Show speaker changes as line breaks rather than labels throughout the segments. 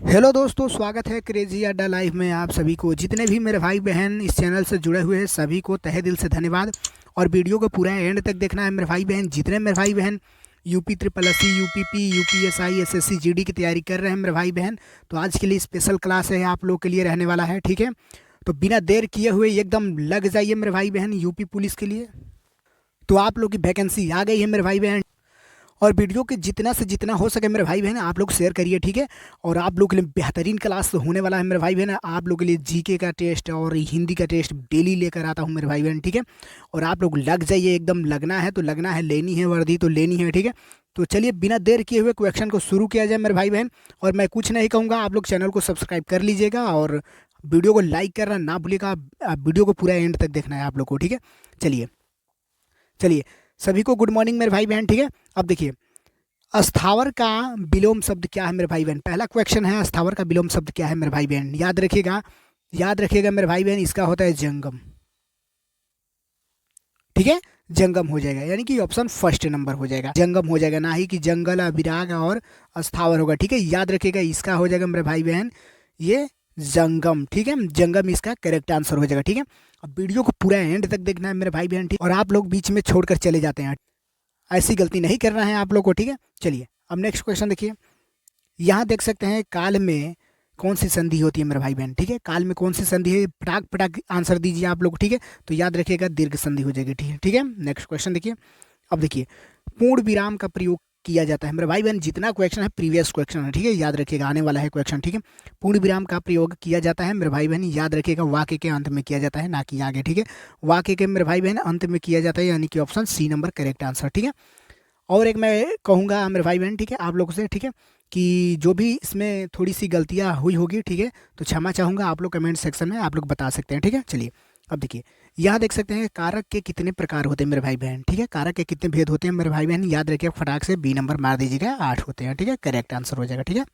Hello दोस्तों, स्वागत है क्रेजी अड्डा लाइव में। आप सभी को, जितने भी मेरे भाई बहन इस चैनल से जुड़े हुए हैं, सभी को तहे दिल से धन्यवाद। और वीडियो को पूरा एंड तक देखना है मेरे भाई बहन। जितने मेरे भाई बहन UP triple S C, UPP, UPSI, SSC, GD की तैयारी कर रहे हैं मेरे भाई बहन, तो आज के लिए स्पेशल क्लास है, आप लोग के लिए रहने वाला है। ठीक है, तो बिना देर किए हुए एकदम लग जाइए मेरे भाई बहन यूपी पुलिस के लिए। तो आप लोग की वैकेंसी आ गई है मेरे भाई बहन। और वीडियो के जितना से जितना हो सके मेरे भाई बहन आप लोग शेयर करिए। ठीक है, और आप लोग के लिए बेहतरीन क्लास होने वाला है मेरे भाई बहन। आप लोग के लिए जीके का टेस्ट और हिंदी का टेस्ट डेली लेकर आता हूँ मेरे भाई बहन। ठीक है, और आप लोग लग जाइए, एकदम लगना है तो लगना है, लेनी है वर्दी तो लेनी है। ठीक है, तो चलिए बिना देर किए हुए क्वेश्चन को शुरू किया जाए मेरे भाई बहन। और मैं कुछ नहीं कहूँगा, आप लोग चैनल को सब्सक्राइब कर लीजिएगा और वीडियो को लाइक करना ना भूलिएगा। आप वीडियो को पूरा एंड तक देखना है आप लोग को। ठीक है, चलिए चलिए, सभी को गुड मॉर्निंग मेरे भाई बहन। ठीक है, अब देखिए, अस्थावर का विलोम शब्द क्या है मेरे भाई बहन। पहला क्वेश्चन है, अस्थावर का विलोम शब्द क्या है मेरे भाई बहन। याद रखिएगा, याद रखिएगा मेरे भाई बहन, इसका होता है जंगम। ठीक है, जंगम हो जाएगा, यानी कि ऑप्शन फर्स्ट नंबर हो जाएगा, जंगम हो जाएगा, ना ही कि जंगल, अविराग और अस्थावर होगा। ठीक है, याद रखिएगा, इसका हो जाएगा मेरे भाई बहन ये जंगम। ठीक है, जंगम इसका करेक्ट आंसर हो जाएगा। ठीक है, अब वीडियो को पूरा एंड तक देखना है मेरे भाई बहन। ठीक, और आप लोग बीच में छोड़कर चले जाते हैं, ऐसी गलती नहीं करना है आप लोग को। ठीक है, चलिए अब नेक्स्ट क्वेश्चन देखिए। यहाँ देख सकते हैं, काल में कौन सी संधि होती है मेरे भाई बहन। ठीक है, काल में कौन सी संधि है, फटाक फटाक आंसर दीजिए आप लोग। ठीक है, तो याद रखिएगा दीर्घ संधि हो जाएगी। ठीक है, ठीक है, नेक्स्ट क्वेश्चन देखिए। अब देखिए, पूर्ण विराम का प्रयोग किया जाता है मेरे भाई बहन। जितना क्वेश्चन है प्रीवियस क्वेश्चन है। ठीक है, याद रखिएगा, आने वाला है क्वेश्चन। ठीक है, पूर्ण विराम का प्रयोग किया जाता है मेरे भाई बहन, याद रखिएगा वाक्य के अंत में किया जाता है, ना कि आगे। ठीक है, वाक्य के मेरे भाई बहन अंत में किया जाता है, यानी कि option C number correct answer. ठीक है, और एक मैं कहूँगा मेरे भाई बहन, ठीक है, आप लोगों से, ठीक है, कि जो भी इसमें थोड़ी सी गलतियाँ हुई होगी, ठीक है, तो क्षमा चाहूँगा, आप लोग कमेंट सेक्शन में आप लोग बता सकते हैं। ठीक है, चलिए अब देखिए, यहाँ देख सकते हैं कारक के कितने प्रकार होते हैं मेरे भाई बहन। ठीक है, कारक के कितने भेद होते हैं मेरे भाई बहन, याद रखिए, फटाक से बी नंबर मार दीजिएगा, 8 होते हैं। ठीक है, करेक्ट आंसर हो जाएगा। ठीक है,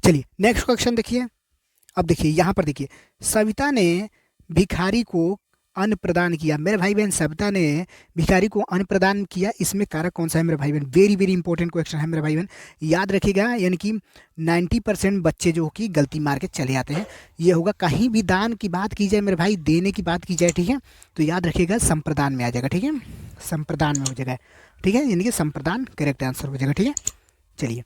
चलिए नेक्स्ट क्वेश्चन देखिए। अब देखिए, यहाँ पर देखिए, सविता ने भिखारी को अन्न प्रदान किया मेरे भाई बहन। सविता ने भिखारी को अन्न प्रदान किया, इसमें कारक कौन सा है मेरे भाई बहन। वेरी वेरी इंपॉर्टेंट क्वेश्चन है मेरे भाई बहन, याद रखिएगा, यानी कि 90% बच्चे जो कि गलती मार के चले आते हैं। ये होगा, कहीं भी दान की बात की जाए मेरे भाई, देने की बात की जाए, ठीक है, तो याद रखिएगा संप्रदान में आ जाएगा। ठीक है, संप्रदान में हो जाएगा। ठीक है, यानी कि संप्रदान करेक्ट आंसर हो जाएगा। ठीक है, चलिए,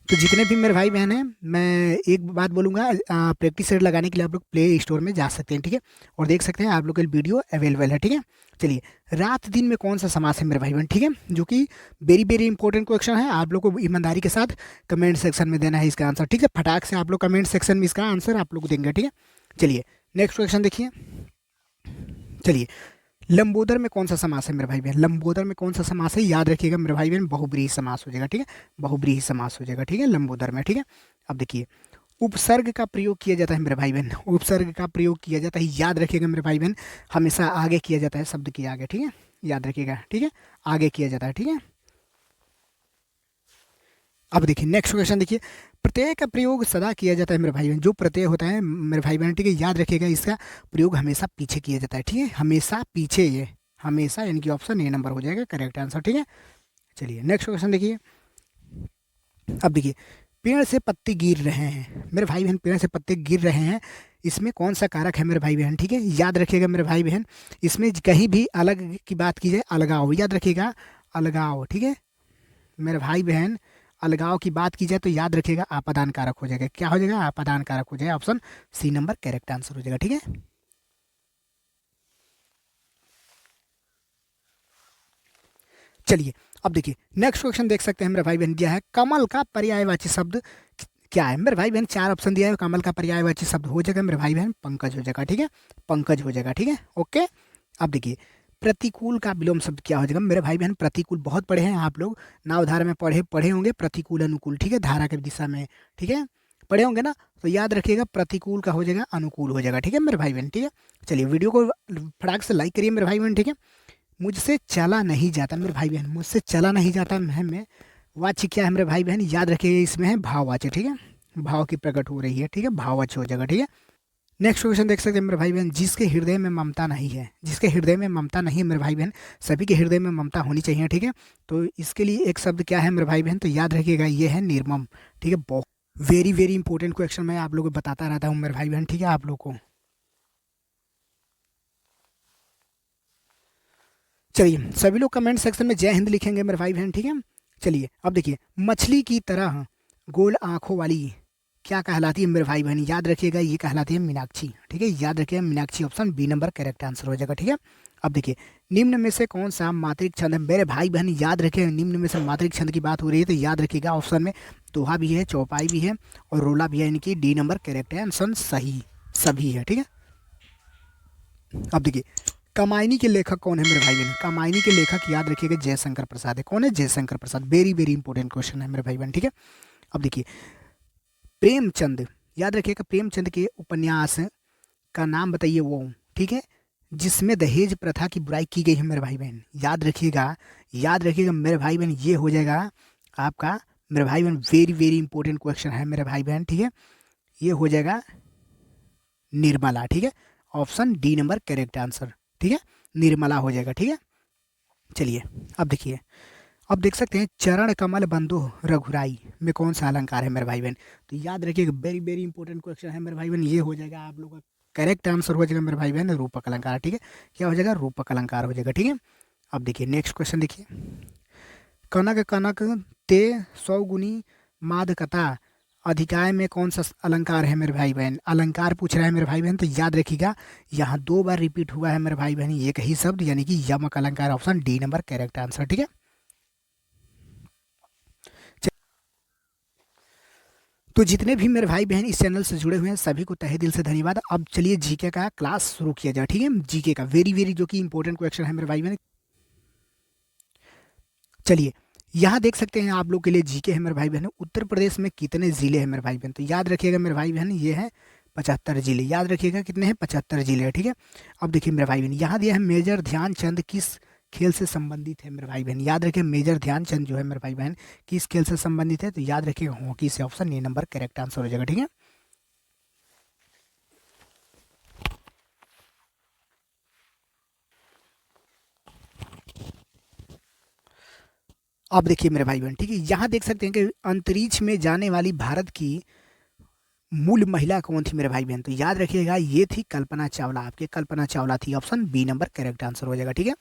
तो जितने भी मेरे भाई बहन हैं, मैं एक बात बोलूँगा, प्रैक्टिस सेट लगाने के लिए आप लोग प्ले स्टोर में जा सकते हैं। ठीक है, और देख सकते हैं, आप लोग के लिए वीडियो अवेलेबल है। ठीक है, चलिए, रात दिन में कौन सा समास है मेरे भाई बहन। ठीक है, जो कि वेरी वेरी इंपॉर्टेंट क्वेश्चन है, आप लोग को ईमानदारी के साथ कमेंट सेक्शन में देना है इसका आंसर। ठीक है, फटाक से आप लोग कमेंट सेक्शन में इसका आंसर आप लोग देंगे। ठीक है, चलिए नेक्स्ट क्वेश्चन देखिए। चलिए, लंबोदर में कौन सा समास है मेरे भाई बहन। लंबोदर में कौन सा समास है, याद रखिएगा मेरे भाई बहन, बहुब्रीहि समास हो जाएगा। ठीक है, बहुब्रीहि समास हो जाएगा। ठीक है, लंबोदर में। ठीक है, अब देखिए, उपसर्ग का प्रयोग किया जाता है मेरे भाई बहन। उपसर्ग का प्रयोग किया जाता है, याद रखिएगा मेरे भाई बहन, हमेशा आगे किया जाता है, शब्द के आगे। ठीक है, याद रखिएगा। ठीक है, आगे किया जाता है। ठीक है, अब देखिए नेक्स्ट क्वेश्चन देखिए, प्रत्यय का प्रयोग सदा किया जाता है मेरे भाई बहन। जो प्रत्यय होता है मेरे भाई बहन, ठीक है, याद रखिएगा, इसका प्रयोग हमेशा पीछे किया जाता है। ठीक है, हमेशा पीछे, ये हमेशा, यानी कि ऑप्शन ए नंबर हो जाएगा करेक्ट आंसर। ठीक है, चलिए नेक्स्ट क्वेश्चन देखिए। अब देखिए, पेड़ से पत्ते गिर रहे हैं मेरे भाई बहन, पेड़ से पत्ते गिर रहे हैं, इसमें कौन सा कारक है मेरे भाई बहन। ठीक है, याद रखिएगा मेरे भाई बहन, इसमें कहीं भी अलग की बात की जाए, अलगाव, याद रखिएगा, अलगाव। ठीक है मेरे भाई बहन, अलगाव की बात की जाए तो याद रखिएगा आपादान कारक हो जाएगा। क्या हो जाएगा, आपादान कारक हो जाएगा, option C number correct answer हो जाएगा। ठीक है, चलिए अब देखिए, नेक्स्ट क्वेश्चन देख सकते हैं मेरे भाई बहन, दिया है कमल का पर्यायवाची शब्द क्या है मेरे भाई बहन। 4 ऑप्शन दिया है, कमल का पर्यायवाची शब्द हो जाएगा मेरे भाई बहन, पंकज हो जाएगा। ठीक है, पंकज हो जाएगा। ठीक है, ओके। अब देखिए, प्रतिकूल का विलोम शब्द क्या हो जाएगा मेरे भाई बहन। प्रतिकूल बहुत पढ़े हैं आप लोग, नावधारा में पढ़े पढ़े होंगे, प्रतिकूल अनुकूल। ठीक है, धारा की दिशा में, ठीक है, पढ़े होंगे ना, तो याद रखिएगा प्रतिकूल का हो जाएगा अनुकूल हो जाएगा। ठीक है मेरे भाई बहन, ठीक है, चलिए वीडियो को फटाक से लाइक करिए मेरे भाई बहन। ठीक है, मुझसे चला नहीं जाता मेरे भाई बहन, मुझसे चला नहीं जाता है में वाच्य क्या है मेरे भाई बहन, याद रखिए, इसमें है भाववाच्य। ठीक है, भाव की प्रकट हो रही है। ठीक है, भाववाच्य हो जाएगा। ठीक है, नेक्स्ट क्वेश्चन देख सकते हैं मेरे भाई बहन, जिसके हृदय में ममता नहीं है, जिसके हृदय में ममता नहीं है मेरे भाई बहन, सभी के हृदय में ममता होनी चाहिए, ठीक है। तो इसके लिए एक शब्द क्या है मेरे भाई बहन, तो याद रखिएगा ये है निर्मम, ठीक है। बहुत वेरी वेरी इंपॉर्टेंट क्वेश्चन मैं आप लोगों को बताता रहता हूँ मेरे भाई बहन, ठीक है आप लोग को। चलिए सभी लोग कमेंट सेक्शन में जय हिंद लिखेंगे मेरे भाई बहन, ठीक है। चलिए अब देखिए, मछली की तरह गोल आंखों वाली क्या कहलाती है मेरे भाई बहन, याद रखिएगा ये कहलाती है मीनाक्षी, ठीक है। याद रखिएगा Meenakshi, option B number correct answer हो जाएगा, ठीक है। अब देखिए, निम्न में से कौन सा मात्रिक छंद है मेरे भाई बहन, याद रखिएगा निम्न में से मात्रिक छंद की बात हो रही है तो याद रखिएगा ऑप्शन में दोहा भी है, चौपाई भी है और रोला भी है, यानी कि डी नंबर करेक्ट है आंसर, सही सभी है, ठीक है। अब देखिए, कामायनी के लेखक कौन है मेरे भाई बहन, कामायनी के लेखक याद रखिएगा जयशंकर प्रसाद है। कौन है, Jaishankar Prasad, very very important question है मेरे भाई बहन, ठीक है। अब देखिए, प्रेमचंद, याद रखिएगा प्रेमचंद के उपन्यास का नाम बताइए वो, ठीक है, जिसमें दहेज प्रथा की बुराई की गई है मेरे भाई बहन, याद रखिएगा, याद रखिएगा मेरे भाई बहन, ये हो जाएगा आपका मेरे भाई बहन वेरी वेरी इंपॉर्टेंट क्वेश्चन है मेरे भाई बहन, ठीक है। ये हो जाएगा निर्मला, ठीक है, option D number correct answer, ठीक है, निर्मला हो जाएगा, ठीक है। चलिए अब देखिए, अब देख सकते हैं चरण कमल बंधु रघुराई में कौन सा अलंकार है मेरे भाई बहन, तो याद रखिएगा वेरी वेरी इंपॉर्टेंट क्वेश्चन है मेरे भाई बहन, ये हो जाएगा आप लोग का करेक्ट आंसर हो जाएगा मेरे भाई बहन रूपक अलंकार, ठीक है। क्या हो जाएगा, रूपक अलंकार हो जाएगा, ठीक है। अब देखिए नेक्स्ट क्वेश्चन देखिए, कनक कनक ते सौ गुनी माद कथा अधिकाय में कौन सा अलंकार है मेरे भाई बहन, अलंकार पूछ रहा है मेरे भाई बहन, तो याद रखिएगा यहाँ दो बार रिपीट हुआ है मेरे भाई बहन एक ही शब्द, यानी कि यमक अलंकार, option D number correct answer, ठीक है। तो जितने भी मेरे भाई बहन इस चैनल से जुड़े हुए हैं सभी को तहे दिल से धन्यवाद। अब चलिए जीके का क्लास शुरू किया जाए, ठीक है। जीके का वेरी वेरी जो कि इंपॉर्टेंट क्वेश्चन है मेरे भाई बहन। चलिए यहाँ देख सकते हैं आप लोग के लिए जीके है मेरे भाई बहन, उत्तर प्रदेश में कितने जिले हैं मेरे भाई बहन, तो याद रखिएगा मेरे भाई बहन ये है 75 जिले, याद रखिएगा कितने हैं 75 जिले है, ठीक है। अब देखिए मेरे भाई बहन यहाँ दिया है मेजर ध्यानचंद किस खेल से संबंधित है मेरे भाई बहन, याद रखिए मेजर ध्यानचंद जो है मेरे भाई बहन किस खेल से संबंधित है, तो याद रखिएगा हॉकी से, option A number correct answer हो जाएगा, ठीक है। अब देखिए मेरे भाई बहन, ठीक है, यहाँ देख सकते हैं कि अंतरिक्ष में जाने वाली भारत की मूल महिला कौन थी मेरे भाई बहन, तो याद रखिएगा ये थी कल्पना चावला, आपके कल्पना चावला थी, option B number correct answer हो जाएगा, ठीक है।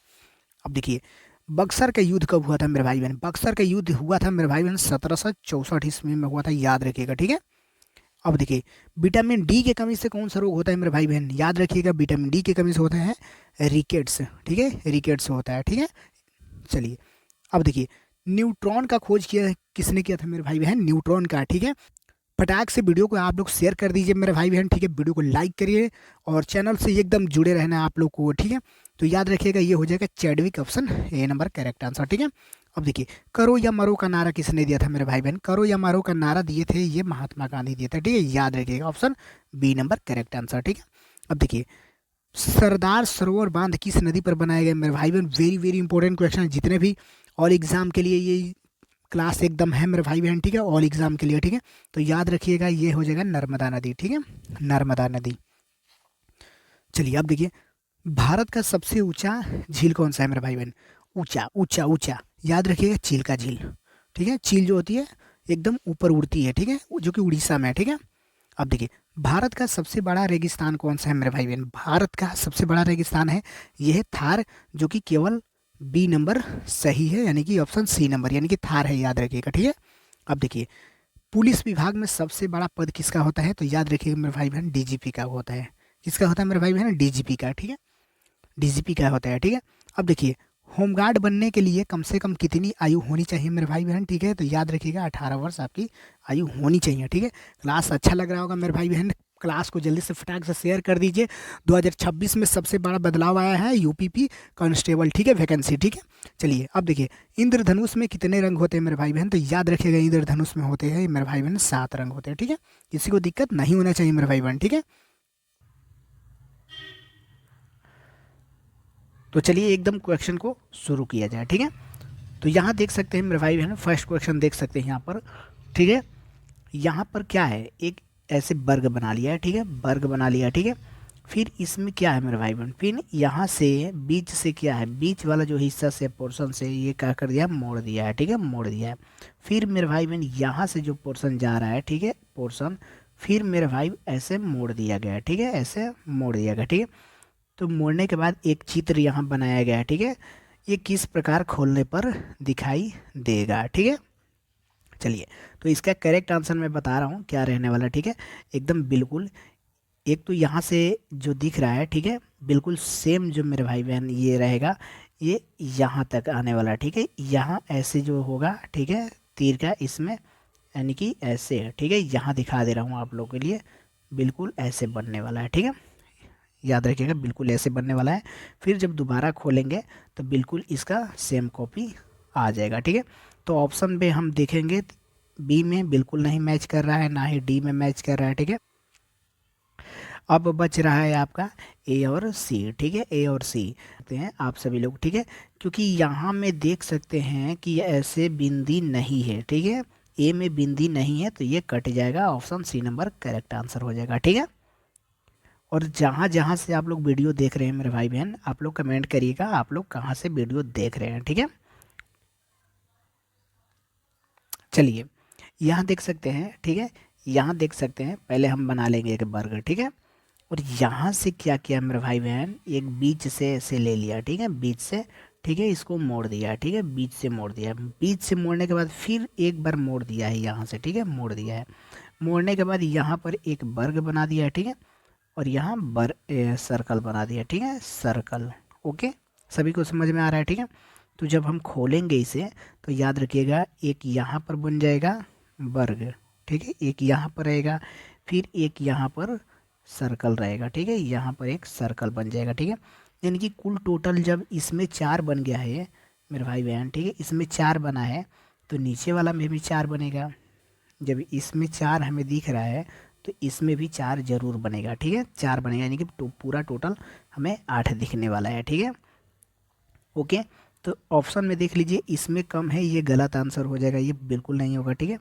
अब देखिए, बक्सर का युद्ध कब हुआ था मेरे भाई बहन, बक्सर का युद्ध हुआ था मेरे भाई बहन 1764 ईस्वी में हुआ था, याद रखिएगा, ठीक है। अब देखिए, विटामिन डी की कमी से कौन सा रोग होता है मेरे भाई बहन, याद रखिएगा विटामिन डी की कमी से होता है रिकेट्स, ठीक है, रिकेट्स होता है, ठीक है। चलिए अब देखिए, न्यूट्रॉन का खोज किया किसने किया था मेरे भाई बहन, न्यूट्रॉन का, ठीक है। फटाक से वीडियो को आप लोग शेयर कर दीजिए मेरे भाई बहन, ठीक है, वीडियो को लाइक करिए और चैनल से एकदम जुड़े रहना है आप लोग को, ठीक है। तो याद रखिएगा ये हो जाएगा Chadwick, option A number correct answer, ठीक है। अब देखिए, करो या मरो का नारा किसने दिया था मेरे भाई बहन, करो या मरो का नारा दिए थे ये महात्मा गांधी दिए थे, ठीक है, याद रखिएगा option B number correct answer, ठीक है। अब देखिए, सरदार सरोवर बांध किस नदी पर बनाया गया मेरे भाई बहन, वेरी वेरी इंपॉर्टेंट क्वेश्चन, जितने भी ऑल एग्जाम के लिए ये क्लास एकदम है मेरे भाई बहन, ठीक है, ऑल एग्जाम के लिए, ठीक है। तो याद रखिएगा ये हो जाएगा नर्मदा नदी, ठीक है, नर्मदा नदी। चलिए अब देखिए, भारत का सबसे ऊंचा झील कौन सा है मेरे भाई बहन, ऊंचा ऊंचा ऊंचा, याद रखिएगा चिल्का झील, ठीक है, चील जो होती है एकदम ऊपर उड़ती है, ठीक है, जो कि उड़ीसा में है, ठीक है। अब देखिए, भारत का सबसे बड़ा रेगिस्तान कौन सा है मेरे भाई बहन, भारत का सबसे बड़ा रेगिस्तान है यह है थार, जो कि केवल बी नंबर सही है, यानी कि ऑप्शन सी नंबर, यानी कि थार है, याद रखिएगा, ठीक है। अब देखिए, पुलिस विभाग में सबसे बड़ा पद किसका होता है, तो याद रखिएगा मेरे भाई बहन डीजीपी का होता है, किसका होता है मेरे भाई बहन, डीजीपी का, ठीक है, डीजीपी का होता है, ठीक है। अब देखिए, होमगार्ड बनने के लिए कम से कम कितनी आयु होनी चाहिए मेरे भाई बहन, ठीक है, तो याद रखिएगा 18 वर्ष आपकी आयु होनी चाहिए, ठीक है। क्लास अच्छा लग रहा होगा मेरे भाई बहन, क्लास को जल्दी से फटाक से शेयर कर दीजिए। 2026 में सबसे बड़ा बदलाव आया है यूपीपी कांस्टेबल, ठीक है, वैकेंसी, ठीक है। चलिए अब देखिए, इंद्रधनुष में कितने रंग होते हैं मेरे भाई बहन, तो याद रखिएगा इंद्रधनुष में होते हैं मेरे भाई बहन 7 रंग होते हैं, ठीक है, किसी को दिक्कत नहीं होना चाहिए मेरे भाई बहन, ठीक है। तो चलिए एकदम क्वेश्चन को शुरू किया जाए, ठीक है। तो यहाँ देख सकते हैं मेरे भाई बहन, फर्स्ट क्वेश्चन देख सकते हैं यहाँ पर, ठीक है। यहाँ पर क्या है, एक ऐसे वर्ग बना लिया है, ठीक है, वर्ग बना लिया, ठीक है। फिर इसमें क्या है मेरे भाई बहन, फिर यहाँ से बीच से क्या है, बीच वाला जो हिस्सा से पोर्शन से ये क्या कर दिया, मोड़ दिया है, ठीक है, मोड़ दिया है। फिर मेरे भाई बहन यहाँ से जो पोर्शन जा रहा है, ठीक है, पोर्शन फिर मेरे भाई ऐसे मोड़ दिया गया है, ठीक है, ऐसे मोड़ दिया गया, ठीक है। तो मोड़ने के बाद एक चित्र यहाँ बनाया गया है, ठीक है। ये किस प्रकार खोलने पर दिखाई देगा, ठीक है। चलिए, तो इसका करेक्ट आंसर मैं बता रहा हूँ क्या रहने वाला, ठीक है, एकदम बिल्कुल। एक तो यहाँ से जो दिख रहा है, ठीक है, बिल्कुल सेम जो मेरे भाई बहन ये रहेगा, ये यहाँ तक आने वाला, ठीक है, यहाँ ऐसे जो होगा, ठीक है, तीर का इसमें, यानी कि ऐसे है, ठीक है, यहाँ दिखा दे रहा हूँ आप लोगों के लिए, बिल्कुल ऐसे बनने वाला है, ठीक है, याद रखिएगा, बिल्कुल ऐसे बनने वाला है। फिर जब दोबारा खोलेंगे तो बिल्कुल इसका सेम कॉपी आ जाएगा, ठीक है। तो ऑप्शन में हम देखेंगे, बी में बिल्कुल नहीं मैच कर रहा है, ना ही डी में मैच कर रहा है, ठीक है। अब बच रहा है आपका ए और सी, ठीक है, ए और सी देखते हैं आप सभी लोग, ठीक है, क्योंकि यहाँ में देख सकते हैं कि ये ऐसे बिंदी नहीं है, ठीक है, ए में बिंदी नहीं है, तो ये कट जाएगा, option C number correct answer हो जाएगा, ठीक है। और जहाँ जहाँ से आप लोग वीडियो देख रहे हैं मेरे भाई बहन, आप लोग कमेंट करिएगा आप लोग कहाँ से वीडियो देख रहे हैं, ठीक है। चलिए, यहाँ देख सकते हैं, ठीक है, यहाँ देख सकते हैं, पहले हम बना लेंगे एक बर्गर, ठीक है। और यहाँ से क्या किया मेरे भाई बहन, एक बीच से ऐसे ले लिया, ठीक है, बीच से, ठीक है, इसको मोड़ दिया, ठीक है, बीच से मोड़ दिया, बीच से मोड़ने के बाद फिर एक बार मोड़ दिया है यहाँ से, ठीक है, मोड़ दिया है। मोड़ने के बाद यहाँ पर एक वर्ग बना दिया है, ठीक है, और यहाँ सर्कल बना दिया, ठीक है, सर्कल। ओके, सभी को समझ में आ रहा है, ठीक है। तो जब हम खोलेंगे इसे तो याद रखिएगा, एक यहाँ पर बन जाएगा वर्ग, ठीक है, एक यहाँ पर रहेगा, फिर एक यहाँ पर सर्कल रहेगा, ठीक है, यहाँ पर एक सर्कल बन जाएगा, ठीक है। यानी कि कुल टोटल जब इसमें 4 बन गया है मेरे भाई बहन, ठीक है, इसमें 4 बना है, तो नीचे वाला में भी 4 बनेगा। जब इसमें 4 हमें दिख रहा है तो इसमें भी 4 जरूर बनेगा, ठीक है, 4 बनेगा, यानी कि पूरा टोटल हमें 8 दिखने वाला है, ठीक है। ओके, तो ऑप्शन में देख लीजिए, इसमें कम है, ये गलत आंसर हो जाएगा, ये बिल्कुल नहीं होगा, ठीक है।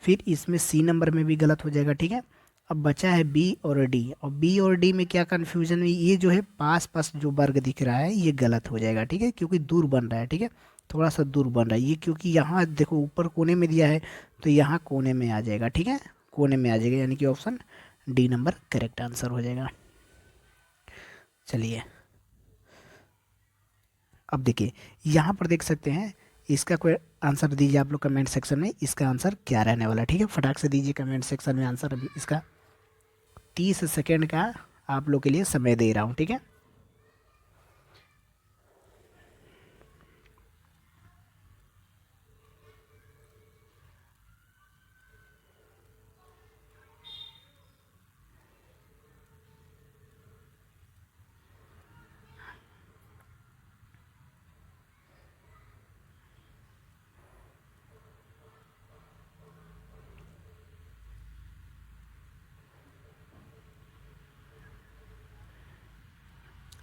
फिर इसमें सी नंबर में भी गलत हो जाएगा, ठीक है। अब बचा है बी और डी, और बी और डी में क्या कन्फ्यूजन है, ये जो है पास पास जो वर्ग दिख रहा है ये गलत हो जाएगा, ठीक है, क्योंकि दूर बन रहा है, ठीक है, थोड़ा सा दूर बन रहा है ये, क्योंकि यहाँ देखो ऊपर कोने में दिया है, तो यहाँ कोने में आ जाएगा, ठीक है, कोने में आ जाएगा, यानी कि option D number correct answer हो जाएगा। चलिए, अब देखिए, यहाँ पर देख सकते हैं, इसका कोई आंसर दीजिए आप लोग कमेंट सेक्शन में, इसका आंसर क्या रहने वाला है, ठीक है, फटाक से दीजिए कमेंट सेक्शन में आंसर। अभी इसका 30 सेकेंड का आप लोग के लिए समय दे रहा हूँ, ठीक है।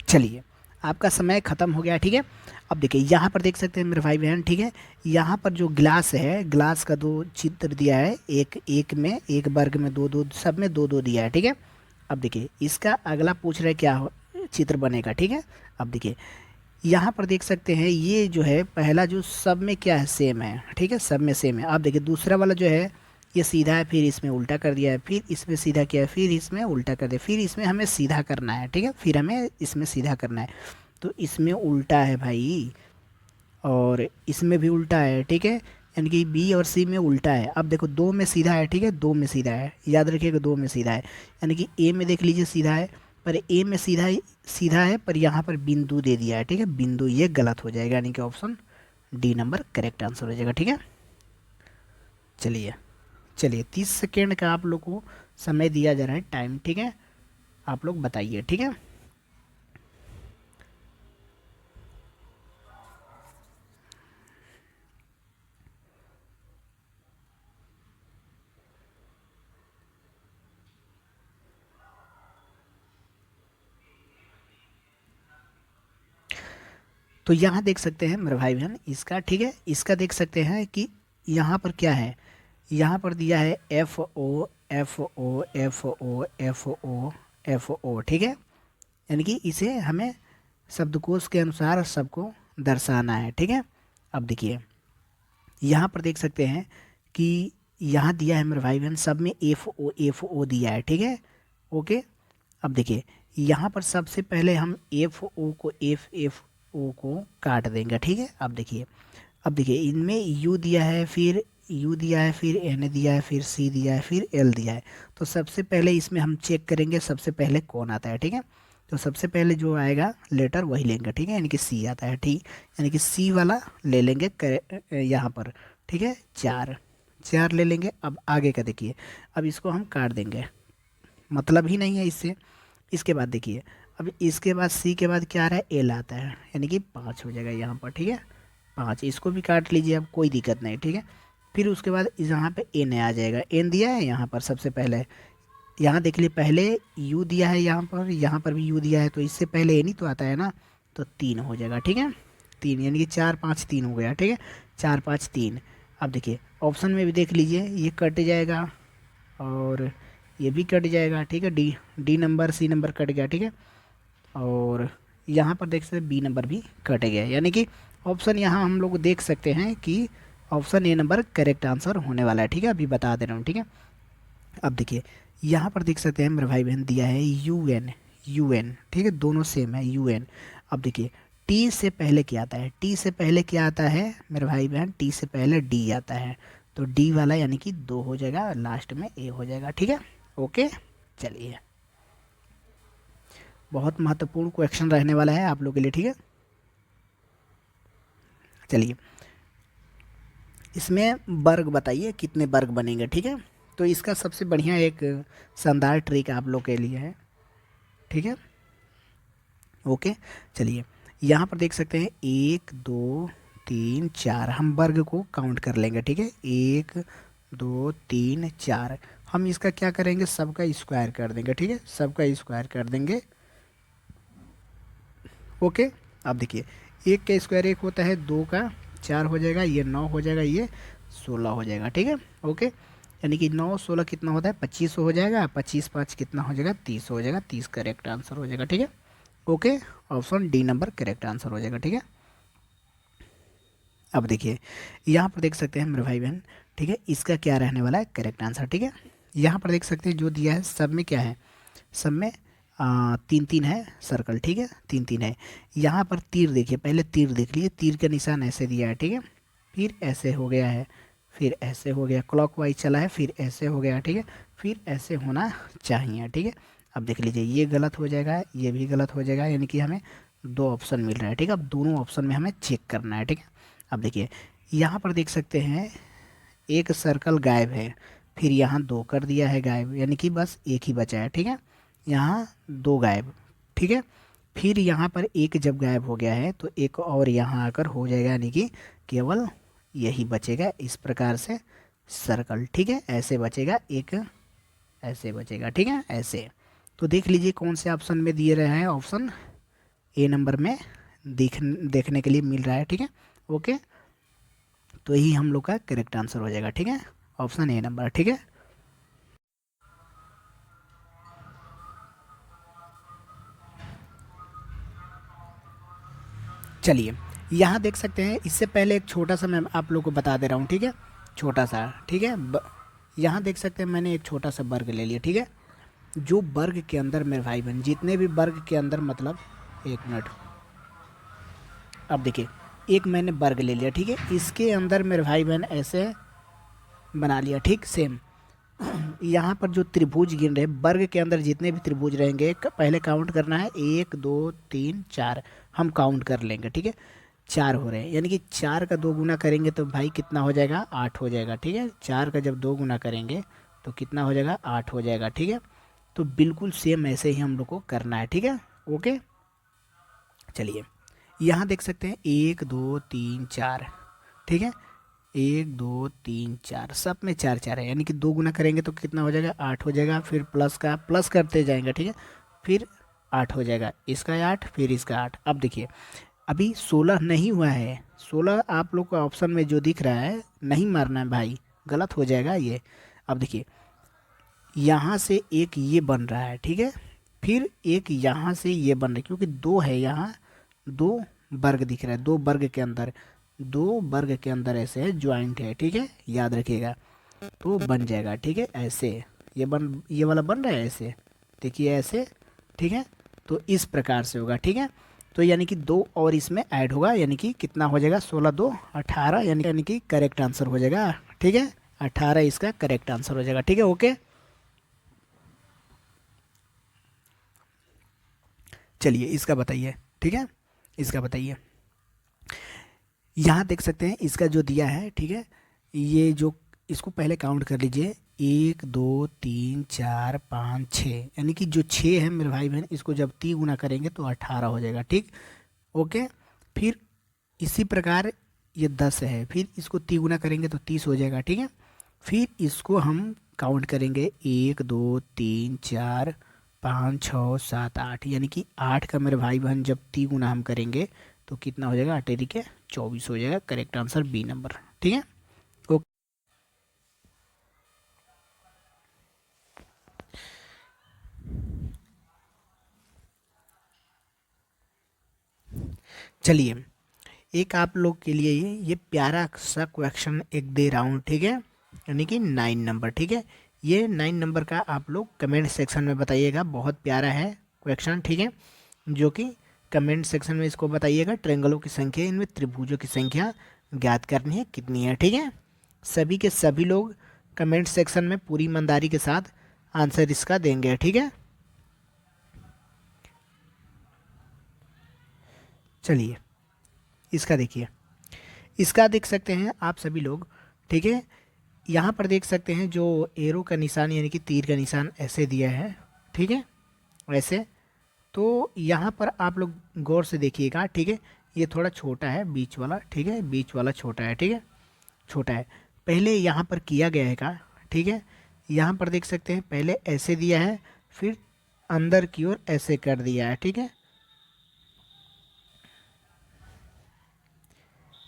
चलिए, आपका समय ख़त्म हो गया, ठीक है। अब देखिए, यहाँ पर देख सकते हैं मेरे भाई बहन, ठीक है, यहाँ पर जो ग्लास है, ग्लास का 2 चित्र दिया है, एक एक में, एक वर्ग में 2 2, सब में 2 2 दिया है, ठीक है। अब देखिए, इसका अगला पूछ रहे क्या चित्र बनेगा, ठीक है। अब देखिए, यहाँ पर देख सकते हैं, ये जो है पहला जो सब में क्या है, सेम है, ठीक है, सब में सेम है। अब देखिए, दूसरा वाला जो है ये सीधा है, फिर इसमें उल्टा कर दिया है, फिर इसमें सीधा किया है, फिर इसमें उल्टा कर दिया, फिर इसमें हमें सीधा करना है, ठीक है, फिर हमें इसमें सीधा करना है। तो इसमें उल्टा है भाई, और इसमें भी उल्टा है, ठीक है, यानी कि बी और सी में उल्टा है। अब देखो, 2 में सीधा है, ठीक है, 2 में सीधा है, याद रखिएगा 2 में सीधा है, यानी कि ए में देख लीजिए सीधा है, पर ए में सीधा है, पर यहाँ पर बिंदु दे दिया है, ठीक है, बिंदु, ये गलत हो जाएगा, यानी कि option D number correct answer हो जाएगा, ठीक है। चलिए, चलिए 30 सेकेंड का आप लोग को समय दिया जा रहा है, टाइम, ठीक है, आप लोग बताइए, ठीक है। तो यहाँ देख सकते हैं मेरे भाई बहन, इसका, ठीक है, इसका देख सकते हैं कि यहाँ पर क्या है, यहाँ पर दिया है F O F O F O F O F O, ठीक है। यानी कि इसे हमें शब्दकोश के अनुसार सबको दर्शाना है, ठीक है। अब देखिए यहाँ पर देख सकते हैं कि यहाँ दिया है मेरे भाई बहन, सब में एफ ओ दिया है, ठीक है। ओके। अब देखिए यहाँ पर सबसे पहले हम एफ ओ को काट देंगे, ठीक है। अब देखिए इनमें यू दिया है, फिर यू दिया है, फिर एन दिया है, फिर सी दिया है, फिर एल दिया है। तो सबसे पहले इसमें हम चेक करेंगे सबसे पहले कौन आता है, ठीक है। तो सबसे पहले जो आएगा लेटर वही लेंगे, ठीक है। यानी कि सी आता है, ठीक। यानी कि सी वाला ले लेंगे यहाँ पर, ठीक है। चार चार ले लेंगे। अब आगे का देखिए, अब इसको हम काट देंगे, मतलब ही नहीं है इससे। इसके बाद देखिए, अब इसके बाद सी के बाद क्या आ रहा है, एल आता है, यानी कि 5 हो जाएगा यहाँ पर, ठीक है। 5, इसको भी काट लीजिए, अब कोई दिक्कत नहीं, ठीक है। फिर उसके बाद यहाँ पे एन आ जाएगा, एन दिया है यहाँ पर सबसे पहले। यहाँ देख लिए पहले यू दिया है, यहाँ पर भी यू दिया है, तो इससे पहले एन ही तो आता है ना। तो 3 हो जाएगा, ठीक है। 3 यानी कि 4 5 3 हो गया, ठीक है। 4 5 3। अब देखिए ऑप्शन में भी देख लीजिए, ये कट जाएगा और ये भी कट जाएगा, ठीक है। D D number C number कट गया, ठीक है। और यहाँ पर देख सकते बी नंबर भी कट गया, यानी कि ऑप्शन यहाँ हम लोग देख सकते हैं कि option A number correct answer होने वाला है, ठीक है। अभी बता दे रहा हूँ, ठीक है। अब देखिए यहाँ पर देख सकते हैं मेरे भाई बहन दिया है यू एन, ठीक है। दोनों सेम है यू एन। अब देखिए टी से पहले क्या आता है, टी से पहले क्या आता है मेरे भाई बहन, टी से पहले डी आता है। तो डी वाला यानी कि 2 हो जाएगा, लास्ट में ए हो जाएगा, ठीक है। ओके। चलिए बहुत महत्वपूर्ण क्वेश्चन रहने वाला है आप लोग के लिए, ठीक है। चलिए इसमें वर्ग बताइए कितने वर्ग बनेंगे, ठीक है। तो इसका सबसे बढ़िया एक शानदार ट्रिक आप लोग के लिए है, ठीक है। ओके। चलिए यहाँ पर देख सकते हैं 1 2 3 4, हम वर्ग को काउंट कर लेंगे, ठीक है। 1 2 3 4, हम इसका क्या करेंगे, सबका स्क्वायर कर देंगे, ठीक है। सबका स्क्वायर कर देंगे। ओके। अब देखिए 1 का स्क्वायर 1 होता है, 2 का 4 हो जाएगा, ये 9 हो जाएगा, ये 16 हो जाएगा, ठीक है। ओके। यानी कि 9 16 कितना होता है, 25 हो जाएगा, 25 5 कितना हो जाएगा, 30 हो जाएगा, 30 करेक्ट आंसर हो जाएगा, ठीक है। Okay. Option D number correct answer हो जाएगा, ठीक है। अब देखिए यहाँ पर देख सकते हैं मेरे भाई बहन, ठीक है, इसका क्या रहने वाला है करेक्ट आंसर, ठीक है। यहाँ पर देख सकते हैं जो दिया है सब में क्या है, सब में 3 3 है सर्कल, ठीक है। 3 3 है। यहाँ पर तीर देखिए, पहले तीर देख लिए, तीर का निशान ऐसे दिया है, ठीक है। फिर ऐसे हो गया है, फिर ऐसे हो गया, क्लॉकवाइज चला है, फिर ऐसे हो गया, ठीक है। फिर ऐसे होना चाहिए, ठीक है। अब देख लीजिए ये गलत हो जाएगा, ये भी गलत हो जाएगा, यानी कि हमें 2 ऑप्शन मिल रहा है, ठीक है। अब दोनों ऑप्शन में हमें चेक करना है, ठीक है। अब देखिए यहाँ पर देख सकते हैं एक सर्कल गायब है, फिर यहाँ 2 कर दिया है गायब, यानी कि बस एक ही बचा है, ठीक है। यहाँ 2 गायब, ठीक है। फिर यहाँ पर एक जब गायब हो गया है तो एक और यहाँ आकर हो जाएगा, यानी कि केवल यही बचेगा, इस प्रकार से सर्कल, ठीक है। ऐसे बचेगा एक, ऐसे बचेगा, ठीक है, ऐसे। तो देख लीजिए कौन से ऑप्शन में दिए रहे हैं, ऑप्शन ए नंबर में देखने के लिए मिल रहा है, ठीक है। ओके। तो यही हम लोग का करेक्ट आंसर हो जाएगा, ठीक है। ऑप्शन ए नंबर, ठीक है। चलिए यहाँ देख सकते हैं, इससे पहले एक छोटा सा मैं आप लोग को बता दे रहा हूँ, ठीक है। छोटा सा, ठीक है। यहाँ देख सकते हैं मैंने एक छोटा सा वर्ग ले लिया, ठीक है। जो वर्ग के अंदर मेरे भाई बहन, जितने भी वर्ग के अंदर, मतलब 1 मिनट, अब देखिए एक मैंने वर्ग ले लिया, ठीक है। इसके अंदर मेरे भाई बहन ऐसे बना लिया, ठीक सेम। यहाँ पर जो त्रिभुज गिन रहे, वर्ग के अंदर जितने भी त्रिभुज रहेंगे पहले काउंट करना है, 1 2 3 4, हम काउंट कर लेंगे, ठीक है। 4 हो रहे हैं, यानी कि 4 का 2 गुना करेंगे तो भाई कितना हो जाएगा, 8 हो जाएगा, ठीक है। 4 का जब 2 गुना करेंगे तो कितना हो जाएगा, 8 हो जाएगा, ठीक है। तो बिल्कुल सेम ऐसे ही हम लोग को करना है, ठीक है। ओके। चलिए यहाँ देख सकते हैं 1 2 3 4, ठीक है। 1 2 3 4, सब में 4 4 है, यानी कि 2 गुना करेंगे तो कितना हो जाएगा, 8 हो जाएगा। फिर प्लस का प्लस करते जाएंगे, ठीक है। फिर 8 हो जाएगा, इसका 8, फिर इसका 8। अब देखिए अभी 16 नहीं हुआ है, 16 आप लोग को ऑप्शन में जो दिख रहा है नहीं मारना है भाई, गलत हो जाएगा ये। अब देखिए यहाँ से एक ये बन रहा है, ठीक है, फिर एक यहाँ से ये बन रहा है, क्योंकि दो है यहाँ, दो वर्ग दिख रहा है, दो वर्ग के अंदर, दो वर्ग के अंदर ऐसे है, ज्वाइंट है, ठीक है, याद रखिएगा। तो बन जाएगा, ठीक है, ऐसे ये वाला बन रहा है ऐसे, देखिए ऐसे, ठीक है। तो इस प्रकार से होगा, ठीक है। तो यानी कि दो और इसमें ऐड होगा, यानी कि कितना हो जाएगा, 16 2 18, यानी कि करेक्ट आंसर हो जाएगा, ठीक है। 18 इसका करेक्ट आंसर हो जाएगा, ठीक है, ओके। चलिए इसका बताइए, ठीक है, इसका बताइए। यहाँ देख सकते हैं इसका जो दिया है, ठीक है, ये जो, इसको पहले काउंट कर लीजिए, 1 2 3 4 5 6, यानी कि जो 6 है मेरे भाई बहन, इसको जब 3 गुना करेंगे तो 18 हो जाएगा, ठीक, ओके। फिर इसी प्रकार ये 10 है, फिर इसको 3 गुना करेंगे तो 30 हो जाएगा, ठीक है। फिर इसको हम काउंट करेंगे 1 2 3 4 5 6 7 8, यानी कि 8 का मेरे भाई बहन जब 3 गुना हम करेंगे तो कितना हो जाएगा, 8 के 24 हो जाएगा, करेक्ट आंसर बी नंबर, ठीक है, ओके। चलिए एक आप लोग के लिए ये प्यारा सा क्वेश्चन एक दे रहा हूँ, ठीक है, यानी कि 9 नंबर, ठीक है। ये 9 नंबर का आप लोग कमेंट सेक्शन में बताइएगा, बहुत प्यारा है क्वेश्चन, ठीक है, जो कि कमेंट सेक्शन में इसको बताइएगा। ट्रायंगलों की संख्या, इनमें त्रिभुजों की संख्या ज्ञात करनी है कितनी है, ठीक है। सभी के सभी लोग कमेंट सेक्शन में पूरी ईमानदारी के साथ आंसर इसका देंगे, ठीक है। चलिए इसका देखिए, इसका देख सकते हैं आप सभी लोग, ठीक है। यहाँ पर देख सकते हैं जो एरो का निशान, यानी कि तीर का निशान ऐसे दिया है, ठीक है, ऐसे। तो यहाँ पर आप लोग गौर से देखिएगा, ठीक है, ये थोड़ा छोटा है बीच वाला, ठीक है, बीच वाला छोटा है, ठीक है, छोटा है। पहले यहाँ पर किया गया है का, ठीक है, यहाँ पर देख सकते हैं पहले ऐसे दिया है, फिर अंदर की ओर ऐसे कर दिया है, ठीक है,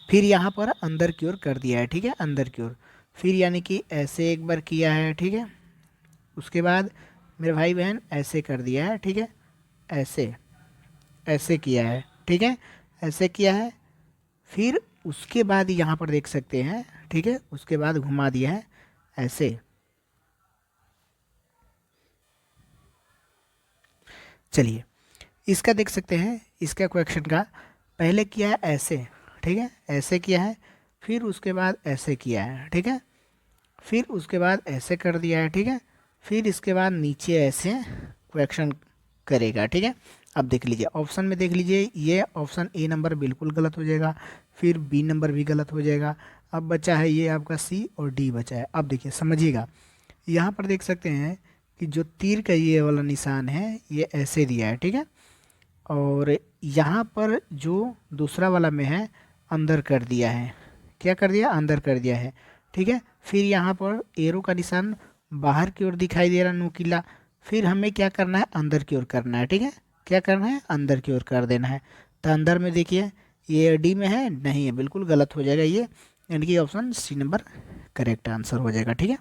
फिर यहाँ पर अंदर की ओर कर दिया है, ठीक है, अंदर की ओर, फिर यानी कि ऐसे एक बार किया है, ठीक है, उसके बाद मेरे भाई बहन ऐसे कर दिया है, ठीक है, ऐसे, ऐसे किया है, ठीक है, ऐसे किया है। फिर उसके बाद यहाँ पर देख सकते हैं, ठीक है, उसके बाद घुमा दिया है ऐसे। चलिए इसका देख सकते हैं, इसका क्वेश्चन का पहले किया है ऐसे, ठीक है, ऐसे किया है, फिर उसके बाद ऐसे किया है, ठीक है, फिर उसके बाद ऐसे कर दिया है, ठीक है, फिर इसके बाद नीचे ऐसे क्वेश्चन करेगा, ठीक है। अब देख लीजिए ऑप्शन में, देख लीजिए ये ऑप्शन ए नंबर बिल्कुल गलत हो जाएगा, फिर बी नंबर भी गलत हो जाएगा। अब बचा है ये आपका सी और डी बचा है। अब देखिए समझिएगा, यहाँ पर देख सकते हैं कि जो तीर का ये वाला निशान है ये ऐसे दिया है, ठीक है, और यहाँ पर जो दूसरा वाला में है अंदर कर दिया है, क्या कर दिया, अंदर कर दिया है, ठीक है। फिर यहाँ पर एरो का निशान बाहर की ओर दिखाई दे रहा नुकीला, फिर हमें क्या करना है, अंदर की ओर करना है, ठीक है, क्या करना है, अंदर की ओर कर देना है। तो अंदर में देखिए ये डी में है, नहीं है, बिल्कुल गलत हो जाएगा ये, यानी कि option C number correct answer हो जाएगा, ठीक है,